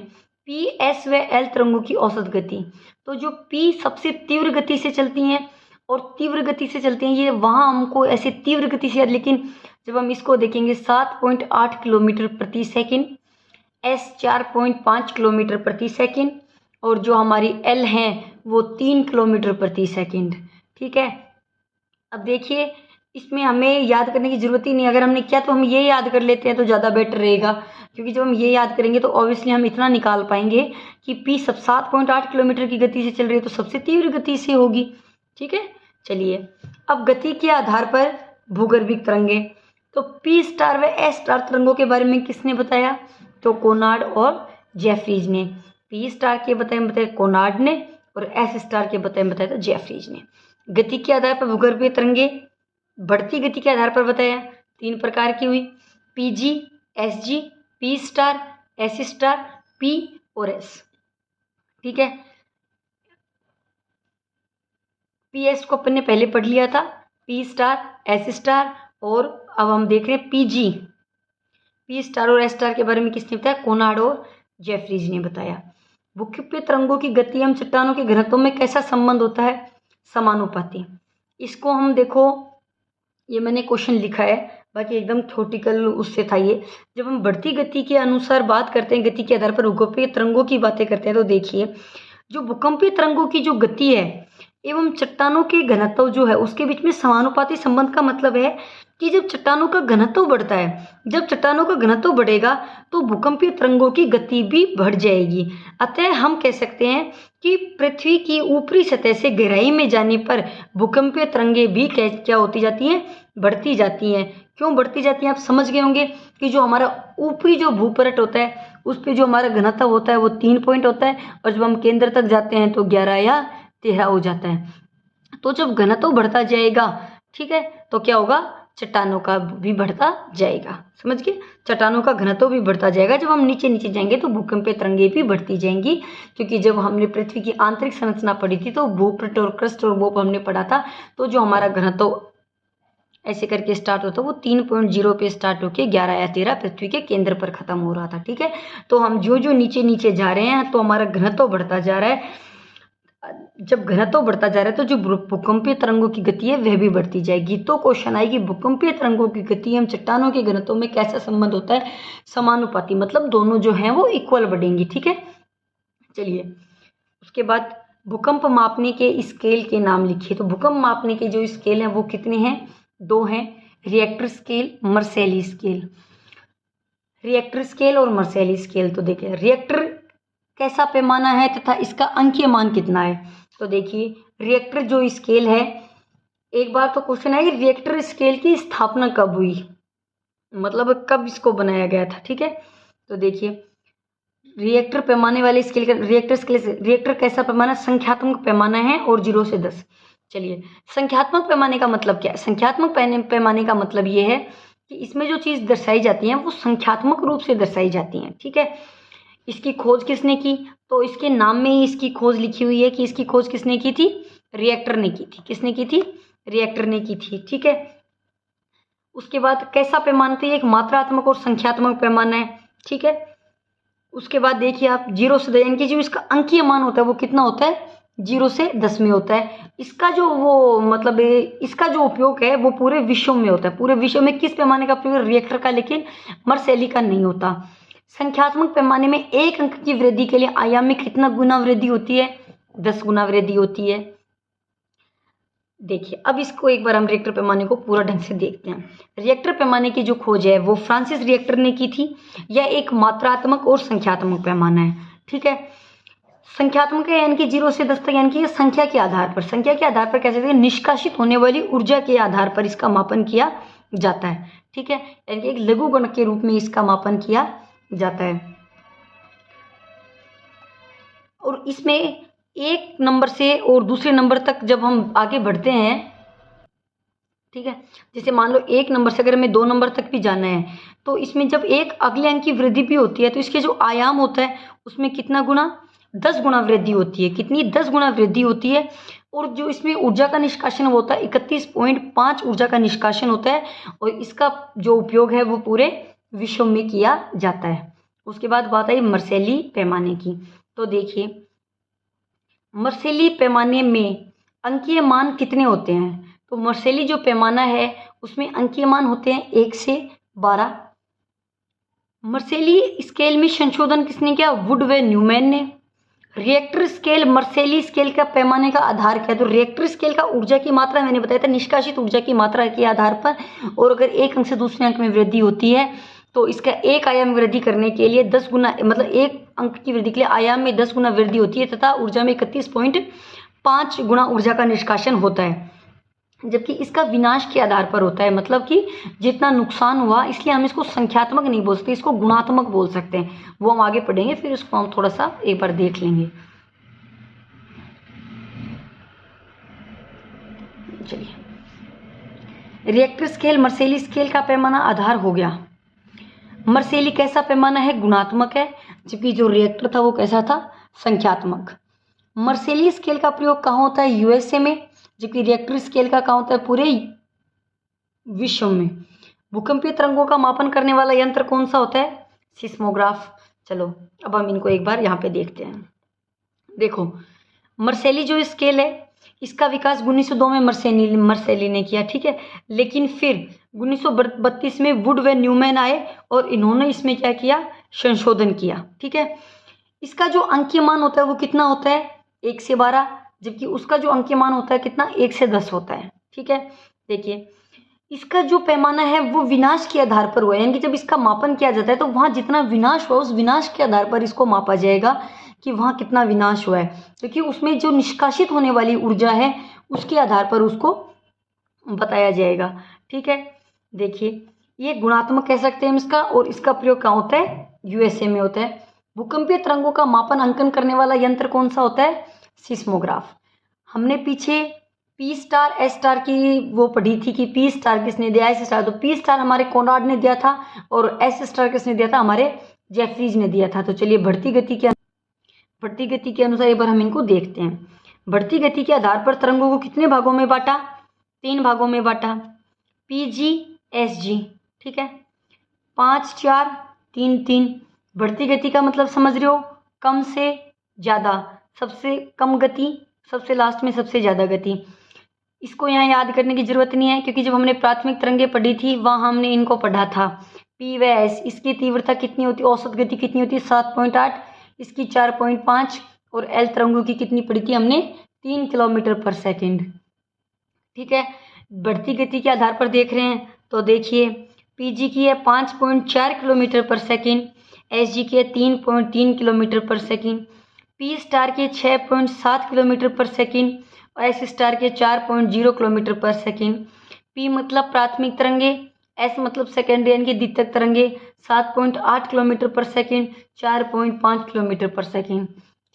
पी एस व एल तरंगों की औसत गति, तो जो पी सबसे तीव्र गति से चलती हैं और तीव्र गति से चलती हैं, ये वहां हमको ऐसे तीव्र गति से, लेकिन जब हम इसको देखेंगे 7.8 किलोमीटर प्रति सेकंड, एस 4.5 किलोमीटर प्रति सेकंड, और जो हमारी एल है वो 3 किलोमीटर प्रति सेकंड। ठीक है, अब देखिए इसमें हमें याद करने की जरूरत ही नहीं, अगर हमने किया तो हम ये याद कर लेते हैं तो ज़्यादा बेटर रहेगा, क्योंकि जब हम ये याद करेंगे तो ऑब्वियसली हम इतना निकाल पाएंगे कि पी सब 7.8 किलोमीटर की गति से चल रही है तो सबसे तीव्र गति से होगी। ठीक है, चलिए अब गति के आधार पर भूगर्भिक तरंगे, तो पी स्टार व एस स्टार तरंगों के बारे में किसने बताया? तो कोनार्ड और जेफरीज ने। पी स्टार के बताए कोनार्ड ने और एस स्टार के बताया तो जेफरीज ने। गति के आधार पर भूगर्भीय तरंगे बढ़ती गति के आधार पर बताया 3 प्रकार की हुई, PG, SG, P star, S star, P और एस। ठीक है, पी एस को अपन ने पहले पढ़ लिया था, पी स्टार, एस स्टार, और अब हम देख रहे हैं पीजी। पी स्टार और एस स्टार के बारे में किसने बताया? कोनार्ड और जेफरीज ने बताया। भूकंपीय तरंगों की गति एवं चट्टानों के घनत्व में कैसा संबंध होता है? समानुपाती। इसको हम देखो, ये मैंने क्वेश्चन लिखा है, बाकी एकदम थ्योरेटिकल उससे था ये। जब हम बढ़ती गति के अनुसार बात करते हैं, गति के आधार पर भूकंपीय तरंगों की बातें करते हैं, तो देखिए जो भूकंपीय तरंगों की जो गति है एवं चट्टानों के घनत्व जो है उसके बीच में समानुपाती संबंध का मतलब है कि जब चट्टानों का घनत्व बढ़ता है, जब चट्टानों का घनत्व बढ़ेगा तो भूकंपीय तरंगों की गति भी बढ़ जाएगी। अतः हम कह सकते हैं कि पृथ्वी की ऊपरी सतह से गहराई में जाने पर भूकंपीय तरंगे भी क्या होती जाती हैं? बढ़ती जाती हैं। क्यों बढ़ती जाती हैं? आप समझ गए होंगे कि जो हमारा ऊपरी जो भूपृष्ठ होता है उस पर जो हमारा घनत्व होता है वो 3 पॉइंट होता है, और जब हम केंद्र तक जाते हैं तो 11 या 13 हो जाता है। तो जब घनत्व बढ़ता जाएगा, ठीक है, तो क्या होगा? चट्टानों का भी बढ़ता जाएगा। समझ गए? चट्टानों का घनत्व भी बढ़ता जाएगा। जब हम नीचे नीचे जाएंगे तो भूकंपीय तरंगे भी बढ़ती जाएंगी, क्योंकि जब हमने पृथ्वी की आंतरिक संरचना पढ़ी थी तो भूपृष्ठ और क्रस्ट और वो हमने पढ़ा था, तो जो हमारा घनत्व ऐसे करके स्टार्ट होता है वो 3.0 पे स्टार्ट होके 11 या 13 पृथ्वी के केंद्र पर खत्म हो रहा था। ठीक है, तो हम जो जो नीचे नीचे जा रहे हैं तो हमारा घनत्व बढ़ता जा रहा है। जब घनत्व बढ़ता जा रहा है तो जो भूकंपीय तरंगों की गति है वह भी बढ़ती जाएगी। तो क्वेश्चन आएगी भूकंपीय तरंगों की गति एवं चट्टानों के घनत्व में कैसा संबंध होता है? समानुपाती, मतलब दोनों जो हैं वो इक्वल बढ़ेंगी। ठीक है, चलिए उसके बाद भूकंप मापने के स्केल के नाम लिखिए। तो भूकंप मापने के जो स्केल हैं वो कितने हैं? 2 हैं, Richter scale, Mercalli scale. Richter scale और मर्सेली स्केल। तो देखिए रिएक्टर कैसा पैमाना है तथा इसका अंकीय मान कितना है। तो देखिए रिएक्टर जो स्केल है, एक बार तो क्वेश्चन है कि रिएक्टर स्केल की स्थापना कब हुई, मतलब कब इसको बनाया गया था। ठीक है, तो देखिए रिएक्टर पैमाने वाले स्केल का रिएक्टर कैसा पैमाना, संख्यात्मक पैमाना है और 0 से 10। चलिए संख्यात्मक पैमाने का मतलब क्या है। संख्यात्मक पैमाने का मतलब ये है कि इसमें जो चीज़ दर्शाई जाती है वो संख्यात्मक रूप से दर्शाई जाती हैं। ठीक है, इसकी खोज किसने की, तो इसके नाम में ही इसकी खोज लिखी हुई है कि इसकी खोज किसने की थी, रिएक्टर ने की थी। किसने की थी, रिएक्टर ने की थी। ठीक है, उसके बाद कैसा पैमाना था, एक मात्रात्मक और संख्यात्मक पैमाना है। ठीक है, उसके बाद देखिए आप 0 से 10 यानी कि जो इसका अंकीय मान होता है वो कितना होता है, 0 से 10 में होता है। इसका जो वो मतलब इसका जो उपयोग है वो पूरे विश्व में होता है। पूरे विश्व में किस पैमाने का प्रयोग, रिएक्टर का, लेकिन मर्सेली का नहीं होता। संख्यात्मक पैमाने में एक अंक की वृद्धि के लिए आयाम में कितना गुना वृद्धि होती है, 10 गुना वृद्धि होती है। देखिए अब इसको एक बार हम रिएक्टर पैमाने को पूरा ढंग से देखते हैं। रिएक्टर पैमाने की जो खोज है वो फ्रांसिस रिएक्टर ने की थी। यह एक मात्रात्मक और संख्यात्मक पैमाना है। ठीक है, संख्यात्मक है यानी कि 0 से 10 तक, यानी कि संख्या के आधार पर कह सकते हैं निष्कासित होने वाली ऊर्जा के आधार पर इसका मापन किया जाता है। ठीक है, यानी कि एक लघु गणक के रूप में इसका मापन किया जाता है। और इसमें एक नंबर से और दूसरे नंबर तक जब हम आगे बढ़ते हैं, ठीक है, जैसे मान लो एक नंबर से अगर हमें 2 नंबर तक भी जाना है तो इसमें जब एक अगले अंक की वृद्धि भी होती है तो इसके जो आयाम होता है उसमें कितना गुना, 10 गुना वृद्धि होती है। कितनी, 10 गुना वृद्धि होती है। और जो इसमें ऊर्जा का निष्कासन होता है 31.5 ऊर्जा का निष्कासन होता है और इसका जो उपयोग है वो पूरे विश्व में किया जाता है। उसके बाद बात आई मर्सेली पैमाने की। तो देखिए मर्सेली पैमाने में अंकीय मान कितने होते हैं, तो मर्सेली जो पैमाना है उसमें अंकीय मान होते हैं 1 से 12। मर्सेली स्केल में संशोधन किसने किया, वुड व न्यूमैन ने। रिएक्टर स्केल मर्सेली स्केल का पैमाने का आधार क्या है, तो रिएक्टर स्केल का ऊर्जा की मात्रा मैंने बताया था निष्कासित ऊर्जा की मात्रा के आधार पर, और अगर एक अंक से दूसरे अंक में वृद्धि होती है तो इसका एक आयाम वृद्धि करने के लिए 10 गुना, मतलब एक अंक की वृद्धि के लिए आयाम में 10 गुना वृद्धि होती है तथा ऊर्जा में 31.5 गुना ऊर्जा का निष्कासन होता है। जबकि इसका विनाश के आधार पर होता है, मतलब कि जितना नुकसान हुआ, इसलिए हम इसको संख्यात्मक नहीं बोल सकते, इसको गुणात्मक बोल सकते हैं। वो हम आगे पढ़ेंगे, फिर उसको हम थोड़ा सा एक बार देख लेंगे। चलिए रिएक्टर स्केल मर्सेली स्केल का पैमाना आधार हो गया। मर्सेली कैसा पैमाना है, गुणात्मक है, जबकि जो रिएक्टर था वो कैसा था, संख्यात्मक। मर्सेली स्केल का प्रयोग कहाँ होता है, यूएसए में, जबकि रिएक्टर स्केल का कहाँ होता है, पूरे विश्व में। भूकंपीय तरंगों का मापन करने वाला यंत्र कौन सा होता है, सिस्मोग्राफ। चलो अब हम इनको एक बार यहाँ पे देखते हैं। देखो मर्सेली जो स्केल है इसका विकास 1902 में मर्सेली ने किया। ठीक है, लेकिन फिर 1932 में वुड व न्यूमैन आए और इन्होंने इसमें क्या किया, संशोधन किया। ठीक है, इसका जो अंकीय मान होता है वो कितना होता है, 1 से 12, जबकि उसका जो अंकीय मान होता है कितना, 1 से 10 होता है। ठीक है, देखिए इसका जो पैमाना है वो विनाश के आधार पर हुआ है, यानी कि जब इसका मापन किया जाता है तो वहाँ जितना विनाश हुआ उस विनाश के आधार पर इसको मापा जाएगा कि वहाँ कितना विनाश हुआ है, क्योंकि उसमें जो निष्कासित होने वाली ऊर्जा है उसके आधार पर उसको बताया जाएगा। ठीक है, देखिए ये गुणात्मक कह सकते हैं हम इसका, और इसका प्रयोग कहाँ होता है, यूएसए में होता है। भूकंपीय तरंगों का मापन अंकन करने वाला यंत्र कौन सा होता है, सिस्मोग्राफ। हमने पीछे पी स्टार एस स्टार की वो पढ़ी थी कि पी स्टार किसने दिया, एस स्टार, तो पी स्टार हमारे कोनार्ड ने दिया था और एस स्टार किसने दिया था, हमारे जेफरीज ने दिया था। तो चलिए बढ़ती गति के अनुसार एक बार हम इनको देखते हैं। बढ़ती गति के आधार पर तरंगों को कितने भागों में बांटा, 3 भागों में बांटा, पी जी एस जी। ठीक है, 5 4 3 3। बढ़ती गति का मतलब समझ रहे हो, कम से ज़्यादा, सबसे कम गति, सबसे लास्ट में सबसे ज़्यादा गति। इसको यहाँ याद करने की जरूरत नहीं है, क्योंकि जब हमने प्राथमिक तरंगें पढ़ी थी वहाँ हमने इनको पढ़ा था। पी व एस, इसकी तीव्रता कितनी होती है, औसत गति कितनी होती है, 7.8, इसकी 4.5, और एल तरंगों की कितनी पढ़ी थी हमने, 3 किलोमीटर पर सेकेंड। ठीक है, बढ़ती गति के आधार पर देख रहे हैं तो देखिए पीजी की है 5.4 किलोमीटर पर सेकेंड, एसजी की है 3.3 किलोमीटर पर सेकेंड, पी स्टार के 6.7 किलोमीटर पर सेकेंड और एस स्टार के 4.0 किलोमीटर पर सेकेंड। पी मतलब प्राथमिक तरंगे, एस मतलब सेकेंडरी यानी कि द्वितीयक तरंगे 7.8 किलोमीटर पर सेकेंड, 4.5 किलोमीटर पर सेकेंड।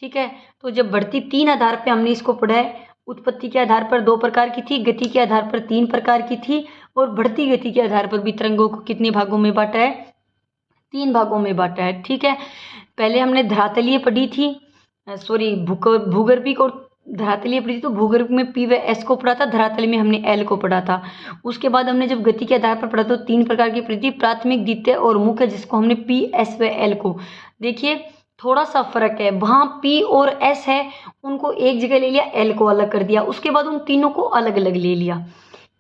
ठीक है, तो जब बढ़ती तीन आधार पे हमने इसको पढ़ा है, उत्पत्ति के आधार पर 2 प्रकार की थी, गति के आधार पर 3 प्रकार की थी और बढ़ती गति के आधार पर भी तरंगों को कितने भागों में बांटा है, 3 भागों में बांटा है। ठीक है, पहले हमने धरातलीय पढ़ी थी, सॉरी भूगर्भिक और धरातलीय पढ़ी थी, तो भूगर्भ में पी व एस को पढ़ा था, धरातल में हमने एल को पढ़ा था। उसके बाद हमने जब गति के आधार पर पढ़ा तो 3 प्रकार की पढ़ी थी, प्राथमिक, द्वितीय और मुख्य, जिसको हमने पी एस व एल को। देखिए थोड़ा सा फर्क है, वहाँ पी और एस है उनको एक जगह ले लिया, एल को अलग कर दिया, उसके बाद उन तीनों को अलग अलग ले लिया।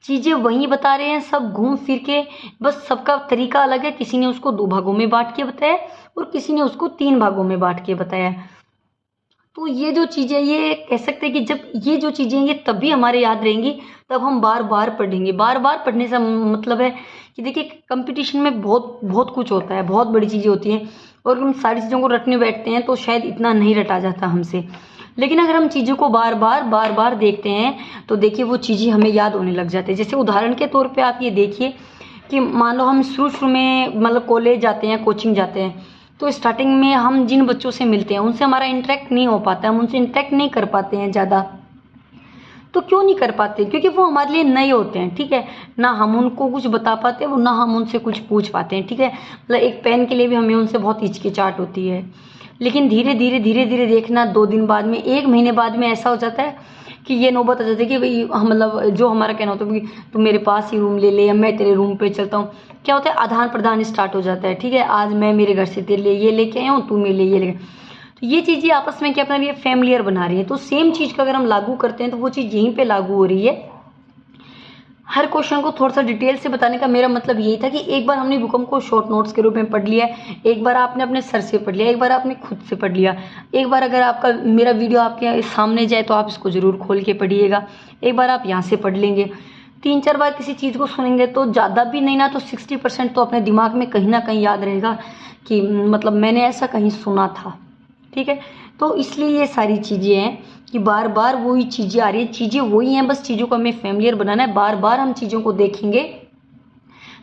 चीज़ें वही बता रहे हैं सब घूम फिर के, बस सबका तरीका अलग है। किसी ने उसको 2 भागों में बांट के बताया और किसी ने उसको 3 भागों में बांट के बताया। तो ये जो चीज़ें, ये कह सकते हैं कि जब ये जो चीज़ें ये तभी हमारे याद रहेंगी तब हम बार बार पढ़ेंगे। बार बार पढ़ने से मतलब है कि देखिए कंपटीशन में बहुत बहुत कुछ होता है, बहुत बड़ी चीज़ें होती हैं और हम सारी चीज़ों को रटने बैठते हैं तो शायद इतना नहीं रटा जाता हमसे। लेकिन अगर हम चीज़ों को बार बार देखते हैं तो देखिए वो चीज़ें हमें याद होने लग जाती है। जैसे उदाहरण के तौर पे आप ये देखिए कि मान लो हम शुरू में मतलब कॉलेज जाते हैं, कोचिंग जाते हैं, तो स्टार्टिंग में हम जिन बच्चों से मिलते हैं उनसे हमारा इंटरेक्ट नहीं हो पाता है, हम उनसे इंटरेक्ट नहीं कर पाते हैं ज़्यादा। तो क्यों नहीं कर पाते? क्योंकि वो हमारे लिए नए होते हैं। ठीक है, ना हम उनको कुछ बता पाते हैं, ना हम उनसे कुछ पूछ पाते हैं। ठीक है, मतलब एक पेन के लिए भी हमें उनसे बहुत हिचकिचाहट होती है। लेकिन धीरे धीरे देखना 2 दिन बाद में, 1 महीने बाद में ऐसा हो जाता है कि ये नौबत आ जाती है कि भाई मतलब जो हमारा कहना होता है कि तू मेरे पास ही रूम ले ले या मैं तेरे रूम पे चलता हूँ, क्या होता है आदान प्रदान स्टार्ट हो जाता है। ठीक है, आज मैं मेरे घर से तेरे लिए ये लेके आया हूँ, तू मेरे लिए ये लेके, तो ये चीज़ें आपस में क्या अपना ये फैमिलियर बना रही है। तो सेम चीज़ का अगर हम लागू करते हैं तो वो चीज़ यहीं पे लागू हो रही है। हर क्वेश्चन को थोड़ा सा डिटेल से बताने का मेरा मतलब यही था कि एक बार हमने भूकंप को शॉर्ट नोट्स के रूप में पढ़ लिया, एक बार आपने अपने सर से पढ़ लिया, एक बार आपने खुद से पढ़ लिया, एक बार अगर आपका मेरा वीडियो आपके सामने जाए तो आप इसको ज़रूर खोल के पढ़िएगा, एक बार आप यहाँ से पढ़ लेंगे, 3-4 बार किसी चीज़ को सुनेंगे तो ज़्यादा भी नहीं ना तो 60% तो अपने दिमाग में कहीं ना कहीं याद रहेगा कि मतलब मैंने ऐसा कहीं सुना था। ठीक है, तो इसलिए ये सारी चीज़ें हैं कि बार बार वही चीज़ें आ रही है, चीज़ें वही हैं, बस चीज़ों को हमें फैमिलियर बनाना है। बार बार हम चीज़ों को देखेंगे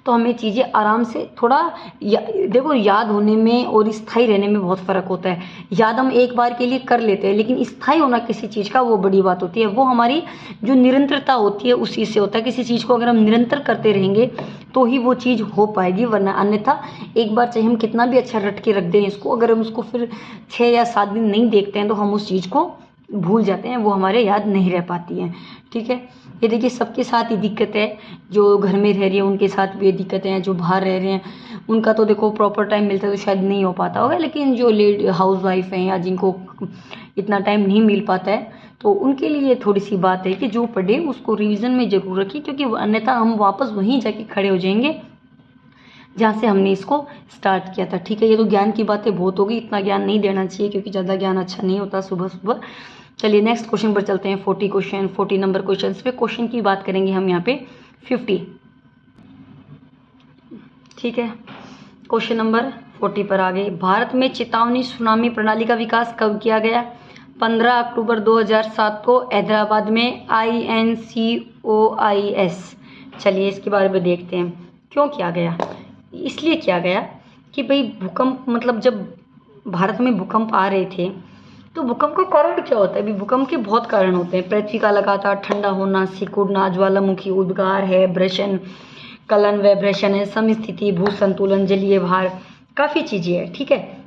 तो हमें चीज़ें आराम से थोड़ा देखो याद होने में और स्थायी रहने में बहुत फ़र्क होता है। याद हम एक बार के लिए कर लेते हैं, लेकिन स्थायी होना किसी चीज़ का वो बड़ी बात होती है। वो हमारी जो निरंतरता होती है उसी से होता है। किसी चीज़ को अगर हम निरंतर करते रहेंगे तो ही वो चीज़ हो पाएगी, वरना अन्यथा एक बार चाहे हम कितना भी अच्छा रट के रख दें इसको, अगर हम उसको फिर 6 या 7 दिन नहीं देखते हैं तो हम उस चीज़ को भूल जाते हैं, वो हमारे याद नहीं रह पाती हैं। ठीक है, ये देखिए सबके साथ ही दिक्कत है, जो घर में रह रही है उनके साथ भी ये दिक्कतें हैं, जो बाहर रह रहे हैं उनका तो देखो प्रॉपर टाइम मिलता है तो शायद नहीं हो पाता होगा, लेकिन जो हाउस वाइफ हैं या जिनको इतना टाइम नहीं मिल पाता है तो उनके लिए थोड़ी सी बात है कि जो पढ़े उसको रिवीजन में ज़रूर रखिए, क्योंकि अन्यथा हम वापस वहीं जाके खड़े हो जाएंगे जहाँ से हमने इसको स्टार्ट किया था। ठीक है, ये तो ज्ञान की बातें बहुत होगी, इतना ज्ञान नहीं देना चाहिए क्योंकि ज़्यादा ज्ञान अच्छा नहीं होता सुबह सुबह। चलिए नेक्स्ट क्वेश्चन पर चलते हैं। 40 क्वेश्चन, 40 नंबर क्वेश्चन पे क्वेश्चन की बात करेंगे हम यहाँ पे 50। ठीक है, क्वेश्चन नंबर 40 पर आ गए। भारत में चेतावनी सुनामी प्रणाली का विकास कब किया गया? 15 अक्टूबर 2007 को हैदराबाद में INCOIS। चलिए इसके बारे में देखते हैं क्यों किया गया। इसलिए किया गया कि भाई भूकंप, मतलब जब भारत में भूकंप आ रहे थे तो भूकंप का कारण क्या होता है? अभी भूकंप के बहुत कारण होते हैं। पृथ्वी का लगातार ठंडा होना, सिकुड़ना, ज्वालामुखी उद्गार है, ब्रेशन, कलन वाइब्रेशन है, समस्थिति, भू संतुलन, जलीय भार, काफ़ी चीज़ें हैं। ठीक है,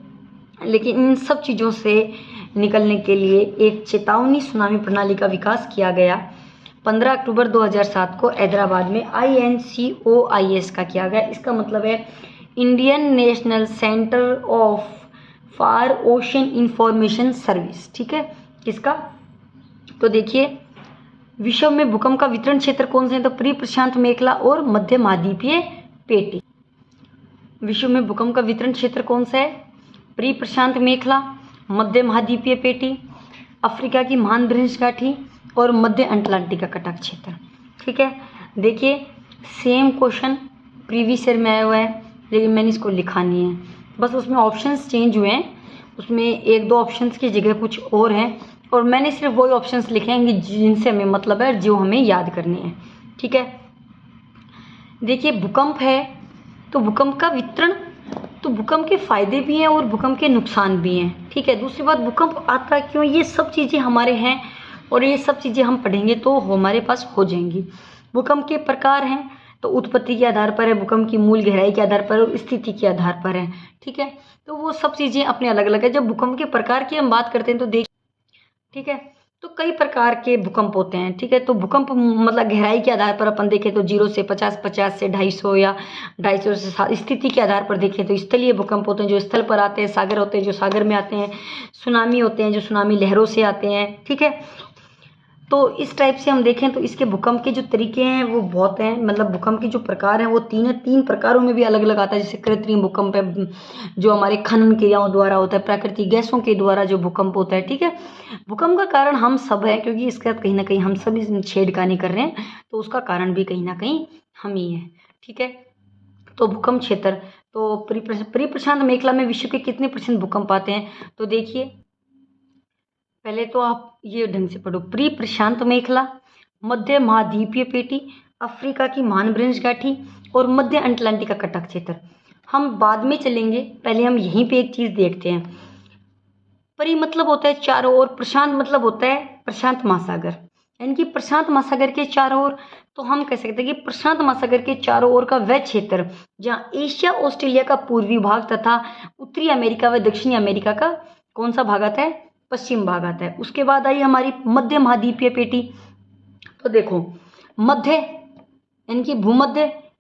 लेकिन इन सब चीज़ों से निकलने के लिए एक चेतावनी सुनामी प्रणाली का विकास किया गया 15 अक्टूबर 2007 को हैदराबाद में INCOIS का किया गया। इसका मतलब है Indian national centre of far ocean information service. ठीक है, किसका? तो देखिए विश्व में भूकंप का वितरण क्षेत्र कौन से हैं? तो प्री प्रशांत मेखला और मध्य महाद्वीपीय पेटी। विश्व में भूकंप का वितरण क्षेत्र कौन सा है? प्री प्रशांत मेखला, मध्य महाद्वीपीय पेटी, अफ्रीका की महान भ्रंश घाटी और मध्य अटलांटिक का कटक क्षेत्र। ठीक है, देखिए सेम क्वेश्चन प्रीवियस ईयर में आया हुआ है, लेकिन मैंने इसको लिखा नहीं है, बस उसमें ऑप्शंस चेंज हुए हैं, उसमें एक दो ऑप्शंस की जगह कुछ और हैं, और मैंने सिर्फ वही ऑप्शंस लिखे हैं जिनसे हमें मतलब है, जो हमें याद करने हैं। ठीक है, देखिए भूकंप है तो भूकंप का वितरण, तो भूकंप के फायदे भी हैं और भूकंप के नुकसान भी हैं। ठीक है, दूसरी बात भूकंप आता क्यों, ये सब चीज़ें हमारे हैं और ये सब चीज़ें हम पढ़ेंगे तो हमारे पास हो जाएंगी। भूकंप के प्रकार हैं तो उत्पत्ति के आधार पर है, भूकंप की मूल गहराई के आधार पर और स्थिति के आधार पर है। ठीक है, तो वो सब चीज़ें अपने अलग अलग है। जब भूकंप के प्रकार की हम बात करते हैं तो देख, ठीक है, तो कई प्रकार के भूकंप होते हैं। ठीक है, तो भूकंप मतलब गहराई के आधार पर अपन देखें तो 0 से 50, 50 से 250 या 250 से 7। स्थिति के आधार पर देखें तो स्थलीय भूकंप होते हैं जो स्थल पर आते हैं, सागर होते हैं जो सागर में आते हैं, सुनामी होते हैं जो सुनामी लहरों से आते हैं। ठीक है, तो इस टाइप से हम देखें तो इसके भूकंप के जो तरीके हैं वो बहुत हैं, मतलब भूकंप के जो प्रकार हैं वो 3 हैं। 3 प्रकारों में भी अलग अलग आता है, जैसे कृत्रिम भूकंप है जो हमारे खनन क्रियाओं द्वारा होता है, प्राकृतिक गैसों के द्वारा जो भूकंप होता है। ठीक है, भूकंप का कारण हम सब है, क्योंकि इसका कहीं ना कहीं हम सब इस छेड़खानी कर रहे हैं, तो उसका कारण भी कहीं ना कहीं हम ही है। ठीक है, तो भूकंप क्षेत्र, तो परिप्रशांत मेखला में विश्व के कितने % भूकंप आते हैं, तो देखिए पहले तो आप ये ढंग से पढ़ो, प्री प्रशांत मेखला, मध्य महाद्वीपीय पेटी, अफ्रीका की महानवृंश गाठी और मध्य अटलांटिक का कटक क्षेत्र। हम बाद में चलेंगे, पहले हम यहीं पे एक चीज देखते हैं। परी मतलब होता है चारों ओर, प्रशांत मतलब होता है प्रशांत महासागर, यानी कि प्रशांत महासागर के चारों ओर। तो हम कह सकते हैं कि प्रशांत महासागर के चारों ओर का वह क्षेत्र जहाँ एशिया ऑस्ट्रेलिया का पूर्वी भाग तथा उत्तरी अमेरिका व दक्षिणी अमेरिका का कौन सा भाग आता है, पश्चिम भाग आता है। उसके बाद आई हमारी मध्य महाद्वीपीय पेटी। तो देखो मध्य यानी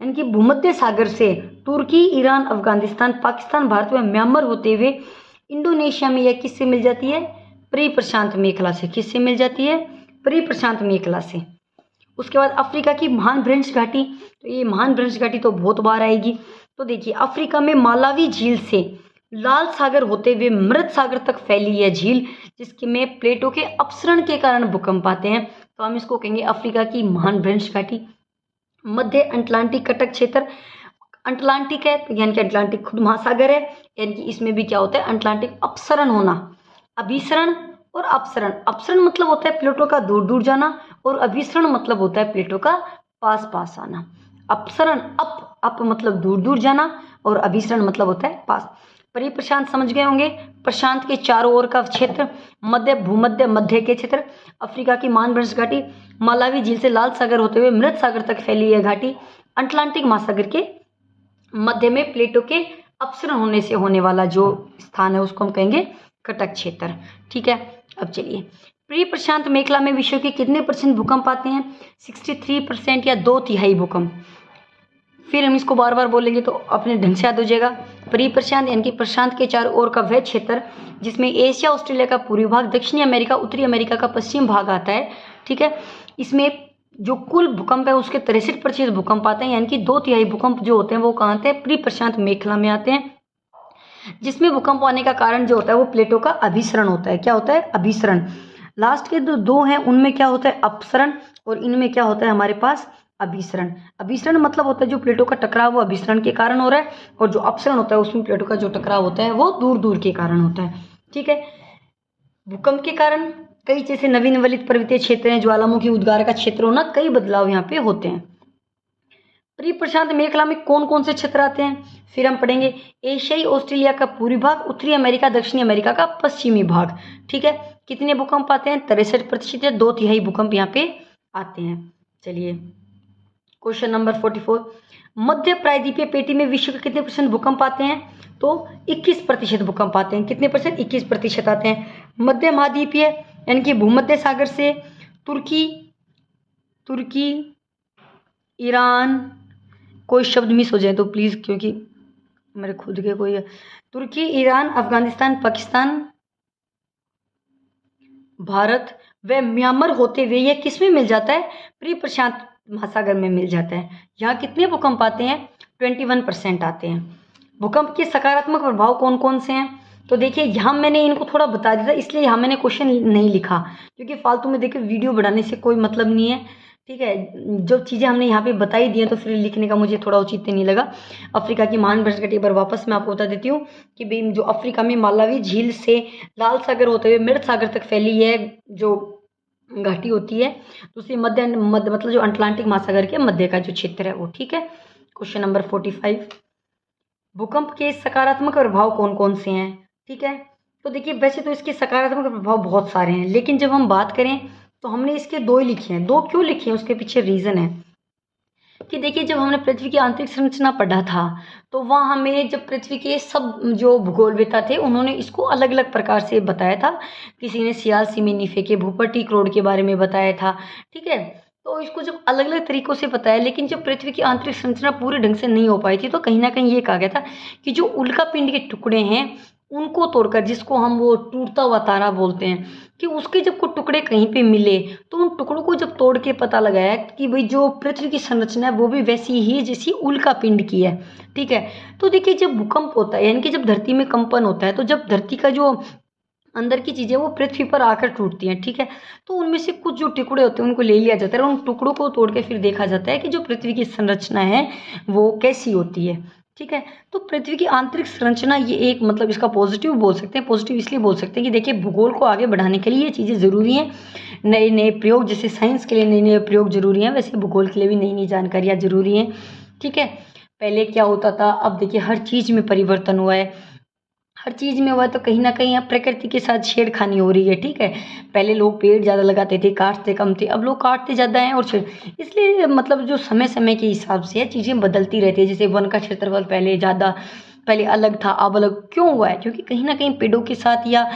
कि भूमध्य सागर से तुर्की, ईरान, अफगानिस्तान, पाकिस्तान, भारत व म्यांमार होते हुए इंडोनेशिया में यह किससे मिल जाती है, प्री प्रशांत मेखला से। किससे मिल जाती है, प्री प्रशांत मेखला से। उसके बाद अफ्रीका की महान भ्रंश घाटी, तो ये महान भ्रंश घाटी तो बहुत बार आएगी। तो देखिए अफ्रीका में मालावी झील से लाल सागर होते हुए मृत सागर तक फैली यह झील, जिसके में प्लेटों के अपसरण के कारण भूकंप आते हैं, तो हम इसको कहेंगे अफ्रीका की महान भ्रंश घाटी। मध्य अटलांटिक कटक क्षेत्र, अटलांटिक है तो यानी कि अटलांटिक खुद महासागर है, यानी कि इसमें भी क्या होता है, अटलांटिक अपसरण होना, अभिसरण और अपसरण। अपसरण मतलब होता है प्लेटों का दूर दूर जाना और अभिसरण मतलब होता है प्लेटों का पास पास आना। अपसरण अप मतलब दूर दूर जाना और अभिसरण मतलब होता है पास। परिप्रशांत समझ गए होंगे, प्रशांत के चारों ओर का क्षेत्र, मध्य भूमध्य मध्य के क्षेत्र, अफ्रीका की महान भ्रंश घाटी, मालावी झील से लाल सागर होते हुए मृत सागर तक फैली यह घाटी, अटलांटिक महासागर के मध्य में प्लेटों के अपसरण होने से होने वाला जो स्थान है उसको हम कहेंगे कटक क्षेत्र। ठीक है, अब चलिए प्री प्रशांत मेखला में विश्व के कितने % भूकंप आते हैं, 63% या 2/3 भूकंप। फिर हम इसको बार बार बोलेंगे तो अपने ढंग से याद हो जाएगा। परी प्रशांत यानी कि प्रशांत के चारों ओर का वह क्षेत्र जिसमें एशिया ऑस्ट्रेलिया का पूर्वी भाग, दक्षिणी अमेरिका, उत्तरी अमेरिका का पश्चिम भाग आता है। ठीक है, इसमें जो कुल भूकंप है उसके 63% भूकंप आते हैं, यानी कि 2/3 भूकंप जो होते हैं वो कहाँ आते हैं, प्री प्रशांत मेखला में आते हैं, जिसमें भूकंप आने का कारण जो होता है वो प्लेटों का अभिसरण होता है। क्या होता है, अभिसरण। लास्ट के दो हैं उनमें क्या होता है, अपसरण, और इनमें क्या होता है हमारे पास, अभिसरण। अभिसरण मतलब होता है जो प्लेटों का टकराव वो अभिसरण के कारण हो रहा है, और जो अपसरण होता है उसमें प्लेटों का जो टकराव होता है वो दूर दूर के कारण होता है। ठीक है, भूकंप के कारण कई जैसे नवीनवलित पर्वतीय क्षेत्र हैं, ज्वालामुखी उद्गार का क्षेत्र होना, कई बदलाव यहाँ पे होते हैं। प्री प्रशांत मेखला में कौन कौन से क्षेत्र आते हैं, फिर हम पढ़ेंगे। एशियाई ऑस्ट्रेलिया का पूर्वी भाग, उत्तरी अमेरिका, दक्षिणी अमेरिका का पश्चिमी भाग। ठीक है, कितने भूकंप आते हैं, 63% या 2/3 भूकंप यहाँ पे आते हैं। चलिए क्वेश्चन नंबर 44, मध्य प्रायद्वीपीय पेटी में विश्व के कितने % भूकंप आते हैं, तो 21% भूकंप आते हैं। कितने %, 21% आते हैं। मध्य महाद्वीपीय यानी कि भूमध्य सागर से तुर्की, ईरान, कोई शब्द मिस हो जाए तो प्लीज़, क्योंकि मेरे खुद के कोई, तुर्की, ईरान, अफगानिस्तान, पाकिस्तान, भारत व म्यांमार होते हुए यह किस में मिल जाता है, प्री प्रशांत महासागर में मिल जाता है। यहाँ कितने भूकंप आते हैं, 21% आते हैं। भूकंप के सकारात्मक प्रभाव कौन कौन से हैं, तो देखिए यहाँ मैंने इनको थोड़ा बता दिया था, इसलिए यहाँ मैंने क्वेश्चन नहीं लिखा, क्योंकि फालतू में देखिए वीडियो बढ़ाने से कोई मतलब नहीं है। ठीक है। जो चीज़ें हमने यहाँ पे बताई दी हैं तो फिर लिखने का मुझे थोड़ा उचित नहीं लगा। अफ्रीका की महान बरगद एक बार वापस मैं आपको बता देती हूँ कि भाई जो अफ्रीका में मालावी झील से लाल सागर होते हुए मृत सागर तक फैली है जो घाटी होती है, तो उसे मध्य मतलब जो अटलांटिक महासागर के मध्य का जो क्षेत्र है वो। ठीक है। क्वेश्चन नंबर 45, भूकंप के सकारात्मक प्रभाव कौन कौन से हैं? ठीक है। तो देखिए वैसे तो इसके सकारात्मक प्रभाव बहुत सारे हैं, लेकिन जब हम बात करें तो हमने इसके 2 ही लिखे हैं। 2 क्यों लिखे हैं उसके पीछे रीज़न है कि देखिए जब हमने पृथ्वी की आंतरिक संरचना पढ़ा था तो वहाँ हमें जब पृथ्वी के सब जो भूगोलवेत्ता थे उन्होंने इसको अलग अलग प्रकार से बताया था। किसी ने सियाल सिमेनिफे के भूपट्टी क्रोड के बारे में बताया था। ठीक है। तो इसको जब अलग अलग तरीकों से बताया, लेकिन जब पृथ्वी की आंतरिक संरचना पूरे ढंग से नहीं हो पाई थी तो कहीं ना कहीं ये कहा गया था कि जो उल्का पिंड के टुकड़े हैं उनको तोड़कर, जिसको हम वो टूटता हुआ तारा बोलते हैं, कि उसके जब कुछ टुकड़े कहीं पे मिले तो उन टुकड़ों को जब तोड़ के पता लगाया कि भाई जो पृथ्वी की संरचना है वो भी वैसी ही है जैसी उल्का पिंड की है। ठीक है। तो देखिए जब भूकंप होता है यानी कि जब धरती में कंपन होता है तो जब धरती का जो अंदर की चीज़ें वो पृथ्वी पर आकर टूटती हैं। ठीक है। तो उनमें से कुछ जो टुकड़े होते हैं उनको ले लिया जाता है और उन टुकड़ों को तोड़ के फिर देखा जाता है कि जो पृथ्वी की संरचना है वो कैसी होती है। ठीक है। तो पृथ्वी की आंतरिक संरचना ये एक मतलब इसका पॉजिटिव बोल सकते हैं। पॉजिटिव इसलिए बोल सकते हैं कि देखिए भूगोल को आगे बढ़ाने के लिए ये चीज़ें ज़रूरी हैं। नए नए प्रयोग, जैसे साइंस के लिए नए नए प्रयोग जरूरी हैं, वैसे भूगोल के लिए भी नई नई जानकारियाँ जरूरी हैं। ठीक है। पहले क्या होता था, अब देखिए हर चीज़ में परिवर्तन हुआ है। हर चीज़ में हुआ है तो कहीं ना कहीं अब प्रकृति के साथ छेड़खानी हो रही है। ठीक है। पहले लोग पेड़ ज़्यादा लगाते थे, काटते कम थे, अब लोग काटते ज़्यादा हैं और इसलिए मतलब जो समय समय के हिसाब से चीज़ें बदलती रहती है। जैसे वन का क्षेत्रफल पहले अलग था, अब अलग क्यों हुआ है? क्योंकि कहीं ना कहीं पेड़ों के साथ या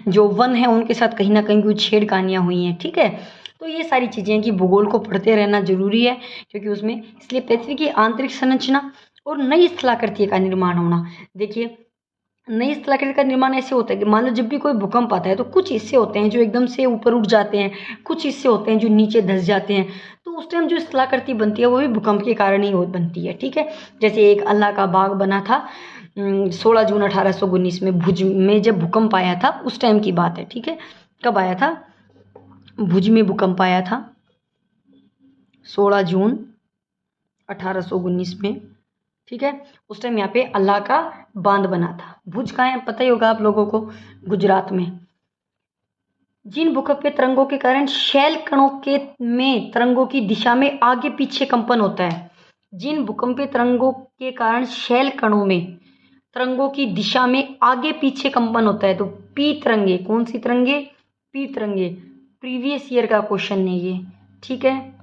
जो वन है उनके साथ कहीं ना कहीं कुछ छेड़खानियाँ हुई हैं। ठीक है। तो ये सारी चीज़ें कि भूगोल को पढ़ते रहना जरूरी है, क्योंकि उसमें इसलिए पृथ्वी की आंतरिक संरचना और नई स्थलाकृति का निर्माण होना। देखिए नई स्थलाकृति का निर्माण ऐसे होता है कि मान लो जब भी कोई भूकंप आता है तो कुछ हिस्से होते हैं जो एकदम से ऊपर उठ जाते हैं, कुछ हिस्से होते हैं जो नीचे धंस जाते हैं। तो उस टाइम जो स्थलाकृति बनती है वो भी भूकंप के कारण ही बनती है। ठीक है। जैसे एक अल्लाह का बाग बना था 16 जून 1819 में भुज में जब भूकंप आया था, उस टाइम की बात है। ठीक है। कब आया था? भुज में भूकंप आया था 16 जून 1819 में। ठीक है। उस टाइम यहाँ पे अल्लाह का बांध बना था। भुज कहाँ है पता ही होगा आप लोगों को, गुजरात में। जिन भूकंप के तरंगों के कारण शैल कणों के में तरंगों की दिशा में आगे पीछे कंपन होता है, जिन भूकंपीय तरंगों के कारण शैल कणों में तरंगों की दिशा में आगे पीछे कंपन होता है, तो पी तरंगे, कौन सी तरंगे? पी तरंगे। प्रीवियस ईयर का क्वेश्चन है ये। ठीक है।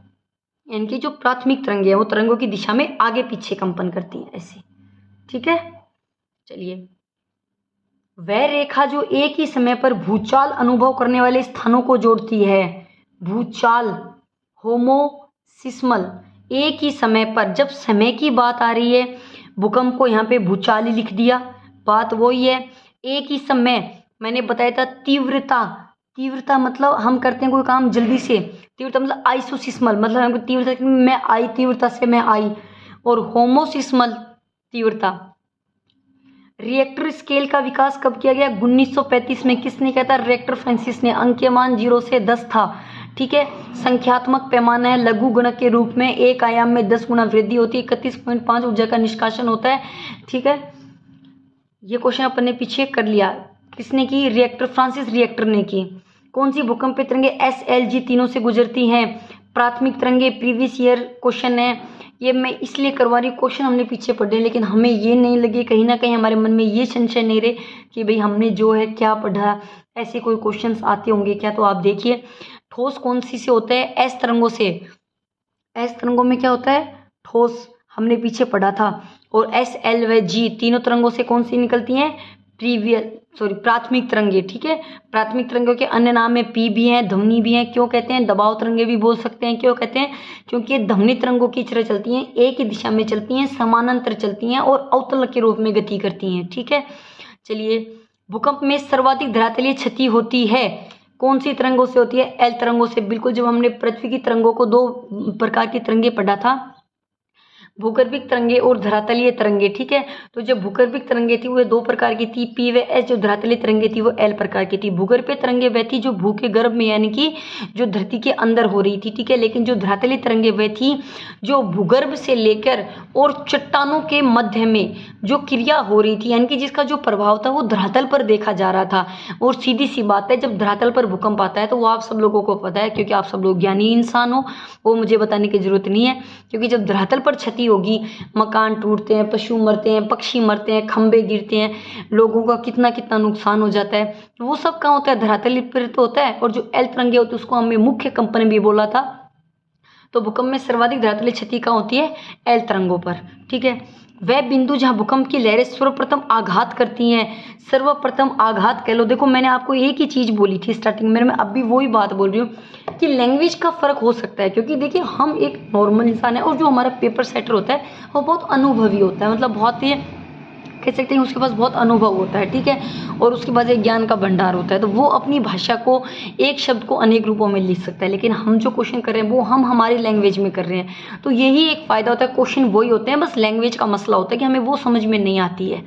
इनकी जो प्राथमिक तरंगे हैं वो तरंगों की दिशा में आगे पीछे कंपन करती हैं ऐसे। ठीक है। चलिए, वह रेखा जो एक ही समय पर भूचाल अनुभव करने वाले स्थानों को जोड़ती है, भूचाल, होमोसिस्मल, एक ही समय पर, जब समय की बात आ रही है भूकंप को यहाँ पे भूचाल ही लिख दिया, बात वही है। एक ही समय, मैंने बताया था तीव्रता, तीव्रता मतलब हम करते हैं कोई काम जल्दी से, तीव्रता मतलब आइसोसिस्मल मतलब हमको तीव्रता में आई, तीव्रता से मैं आई, और होमोसिस्मल तीव्रता। रिएक्टर स्केल का विकास कब किया गया? 1935 में। किसने किया था? रिएक्टर फ्रांसिस ने। अंक्यमान 0 से 10 था। ठीक है। संख्यात्मक पैमाना है, लघु गुणक के रूप में एक आयाम में 10 गुना वृद्धि होती है, 31.5 ऊर्जा का निष्कासन होता है। ठीक है। ये क्वेश्चन अपन ने पीछे कर लिया। किसने की? रिएक्टर फ्रांसिस रिएक्टर ने की। कौन सी भूकंपीय तरंगे SLG तीनों से गुजरती हैं? प्राथमिक तरंगे। प्रीवियस ईयर क्वेश्चन है ये, मैं इसलिए करवा रही हूँ, क्वेश्चन हमने पीछे पढ़े, लेकिन हमें ये नहीं लगे कहीं ना कहीं हमारे मन में ये संशय नहीं रहे कि भाई हमने जो है क्या पढ़ा, ऐसे कोई क्वेश्चंस आते होंगे क्या। तो आप देखिए ठोस कौन सी से होता है? एस तरंगों से। एस तरंगों में क्या होता है? ठोस, हमने पीछे पढ़ा था। और SL व G तीनों तरंगों से कौन सी निकलती हैं? प्राथमिक तरंगे। ठीक है। प्राथमिक तरंगों के अन्य नाम है पी भी हैं, ध्वनि भी हैं। क्यों कहते हैं? दबाव तरंगे भी बोल सकते हैं। क्यों कहते हैं? क्योंकि ये ध्वनि तरंगों की तरह चलती हैं, एक ही दिशा में चलती हैं, समानांतर चलती हैं और अवतल के रूप में गति करती हैं। ठीक है। चलिए, भूकंप में सर्वाधिक धरातलीय क्षति होती है, कौन सी तरंगों से होती है? एल तरंगों से। बिल्कुल, जब हमने पृथ्वी की तरंगों को 2 प्रकार की तरंगे पढ़ा था, भूगर्भिक तरंगे और धरातलीय तरंगे, ठीक है। तो जो भूगर्भिक तरंगे थी वो 2 प्रकार की थी, P व S। जो धरातलीय तरंगे थी वो L प्रकार की थी। भूगर्भीय तरंगे वह थी जो भू के गर्भ में यानी कि जो धरती के अंदर हो रही थी, ठीक है। लेकिन जो धरातलीय तरंगे वह थी जो भूगर्भ से लेकर और चट्टानों के मध्य में जो क्रिया हो रही थी, यानी कि जिसका जो प्रभाव था वो धरातल पर देखा जा रहा था। और सीधी सी बात है, जब धरातल पर भूकंप आता है तो वो आप सब लोगों को पता है, क्योंकि आप सब लोग ज्ञानी इंसान हो, वो मुझे बताने की जरूरत नहीं है। क्योंकि जब धरातल पर क्षति होगी, मकान टूटते हैं, पशु मरते हैं, पक्षी मरते हैं, खंभे गिरते हैं, लोगों का कितना कितना नुकसान हो जाता है, वो सब कहाँ होता है? धरातल पर तो होता है। और जो एल तरंगे होती है उसको हमें मुख्य कंपन भी बोला था। तो भूकंप में सर्वाधिक धरातलीय क्षति कहाँ होती है? एल तरंगों पर, ठीक है। वह बिंदु जहां भूकंप की लहरें सर्वप्रथम आघात करती हैं, सर्वप्रथम आघात कह लो। देखो मैंने आपको एक ही चीज बोली थी स्टार्टिंग में, मैं अब भी वही बात बोल रही हूँ कि लैंग्वेज का फर्क हो सकता है। क्योंकि देखिए हम एक नॉर्मल इंसान है और जो हमारा पेपर सेटर होता है वो बहुत अनुभवी होता है, मतलब बहुत ही कह सकते हैं उसके पास बहुत अनुभव होता है, ठीक है। और उसके पास एक ज्ञान का भंडार होता है, तो वो अपनी भाषा को एक शब्द को अनेक रूपों में लिख सकता है। लेकिन हम जो क्वेश्चन कर रहे हैं वो हम हमारी लैंग्वेज में कर रहे हैं, तो यही एक फ़ायदा होता है। क्वेश्चन वही होते हैं, बस लैंग्वेज का मसला होता है कि हमें वो समझ में नहीं आती है,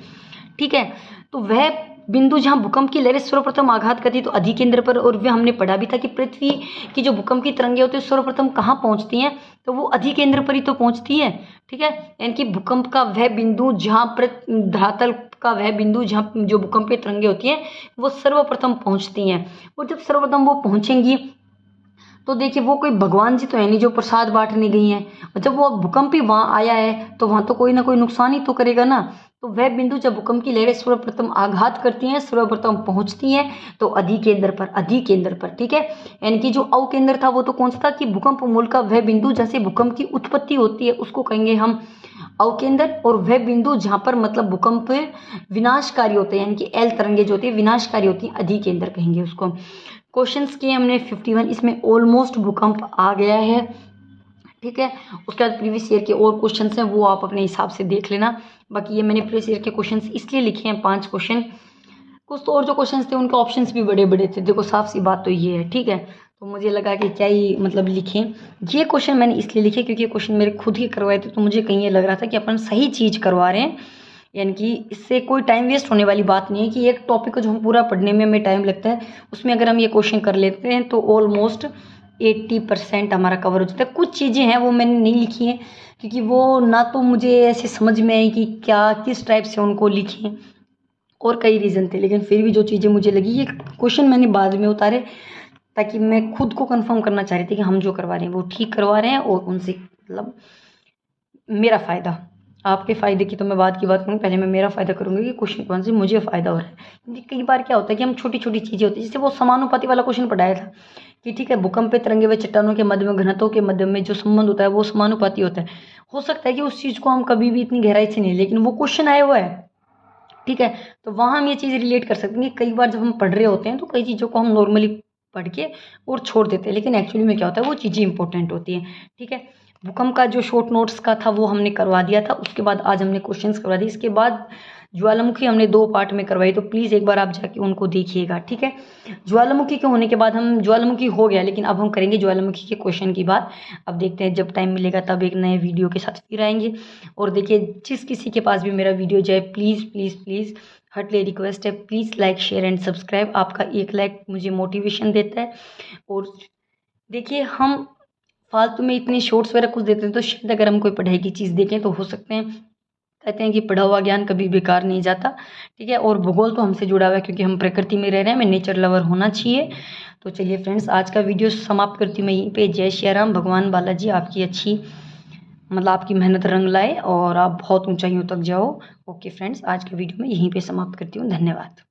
ठीक है। तो वह बिंदु जहां भूकंप की लहरें सर्वप्रथम आघात करती है तो अधि केंद्र पर, और वह हमने पढ़ा भी था कि पृथ्वी की जो भूकंप की तरंगें होती है सर्वप्रथम कहाँ पहुंचती हैं? तो वो अधि केंद्र पर ही तो पहुंचती है, ठीक है। यानी कि भूकंप का वह बिंदु जहाँ धरातल का वह बिंदु जहाँ जो भूकंपीय तरंगें होती हैं वो सर्वप्रथम पहुंचती हैं। और जब सर्वप्रथम वो पहुंचेंगी तो देखिए वो कोई भगवान जी तो है नहीं जो प्रसाद बांटने गई हैं, और जब वो भूकंप ही वहाँ आया है तो वहाँ तो कोई ना कोई नुकसान ही तो करेगा ना। तो वह बिंदु जब भूकंप की लहरें सर्वप्रथम आघात करती हैं, सर्वप्रथम पहुंचती हैं तो अधि केंद्र पर, ठीक है। यानी कि जो अव केंद्र था वो तो कौन सा था? कि भूकंप मूल का वह बिंदु जैसे भूकंप की उत्पत्ति होती है उसको कहेंगे हम अवकेंद्र। और वह बिंदु जहाँ पर मतलब भूकंप विनाशकारी होते हैं, यानी कि एल तरंगे जो होती है विनाशकारी होती है, अधि केंद्र कहेंगे उसको। क्वेश्चंस किए हमने 51, इसमें ऑलमोस्ट भूकंप आ गया है, ठीक है। उसके बाद प्रीवियस ईयर के और क्वेश्चंस हैं वो आप अपने हिसाब से देख लेना। बाकी ये मैंने प्रीवियस ईयर के क्वेश्चंस इसलिए लिखे हैं 5 क्वेश्चन, कुछ तो और जो क्वेश्चंस थे उनके ऑप्शंस भी बड़े बड़े थे। देखो साफ सी बात तो ये है, ठीक है। तो मुझे लगा कि क्या ही मतलब लिखें। ये क्वेश्चन मैंने इसलिए लिखे क्योंकि ये क्वेश्चन मेरे खुद ही करवाए थे, तो मुझे कहीं ये लग रहा था कि अपन सही चीज़ करवा रहे हैं, यानी कि इससे कोई टाइम वेस्ट होने वाली बात नहीं है। कि एक टॉपिक को जो हम पूरा पढ़ने में हमें टाइम लगता है उसमें अगर हम ये क्वेश्चन कर लेते हैं तो ऑलमोस्ट 80% हमारा कवर हो जाता है। कुछ चीज़ें हैं वो मैंने नहीं लिखी हैं क्योंकि वो ना तो मुझे ऐसे समझ में आई कि क्या किस टाइप से उनको लिखें, और कई रीज़न थे। लेकिन फिर भी जो चीज़ें मुझे लगी ये क्वेश्चन मैंने बाद में उतारे ताकि मैं खुद को कंफर्म करना चाह रही थी कि हम जो करवा रहे हैं वो ठीक करवा रहे हैं, और उनसे मतलब मेरा फ़ायदा, आपके फ़ायदे की तो मैं बाद की बात करूँ, पहले मैं मेरा फ़ायदा करूँगी कि क्वेश्चन कौन से मुझे फ़ायदा हो रहा है। क्योंकि कई बार क्या होता है कि हम छोटी छोटी चीज़ें होती है, जैसे वो समानुपाती वाला क्वेश्चन पढ़ाया था कि ठीक है भूकंप पे तरंगे व चट्टानों के मध्य में घनत्वों के मध्य में जो संबंध होता है वो समानुपाती होता है। हो सकता है कि उस चीज़ को हम कभी भी इतनी गहराई से नहीं, लेकिन वो क्वेश्चन आया हुआ है, ठीक है। तो वहाँ हम ये चीज़ रिलेट कर सकते हैं कि कई बार जब हम पढ़ रहे होते हैं तो कई चीज़ों को हम नॉर्मली पढ़ के और छोड़ देते हैं, लेकिन एक्चुअली में क्या होता है वो चीज़ें इंपॉर्टेंट होती हैं, ठीक है। भूकंप का जो शॉर्ट नोट्स का था वो हमने करवा दिया था, उसके बाद आज हमने क्वेश्चंस करवा दिए। इसके बाद ज्वालामुखी हमने 2 पार्ट में करवाई, तो प्लीज़ एक बार आप जाके उनको देखिएगा, ठीक है। ज्वालामुखी के होने के बाद हम ज्वालामुखी हो गया, लेकिन अब हम करेंगे ज्वालामुखी के क्वेश्चन की बात। अब देखते हैं जब टाइम मिलेगा तब एक नए वीडियो के साथ फिर आएंगे। और देखिए जिस किसी के पास भी मेरा वीडियो जाए प्लीज़ प्लीज़ प्लीज़ हटले रिक्वेस्ट है, please like share and subscribe. आपका एक लाइक मुझे मोटिवेशन देता है। और देखिए हम फालतू में इतने शॉर्ट्स वगैरह कुछ देते हैं तो शायद अगर हम कोई पढ़ाई की चीज़ देखें तो हो सकते हैं, कहते हैं कि पढ़ा हुआ ज्ञान कभी बेकार नहीं जाता, ठीक है। और भूगोल तो हमसे जुड़ा हुआ है क्योंकि हम प्रकृति में रह रहे हैं, हमें नेचर लवर होना चाहिए। तो चलिए फ्रेंड्स आज का वीडियो समाप्त करती हूँ मैं यहीं पे। जय श्री राम, भगवान बालाजी आपकी अच्छी मतलब आपकी मेहनत रंग लाए और आप बहुत ऊंचाइयों तक जाओ। ओके फ्रेंड्स आज के वीडियो में यहीं पे समाप्त करती हूँ, धन्यवाद।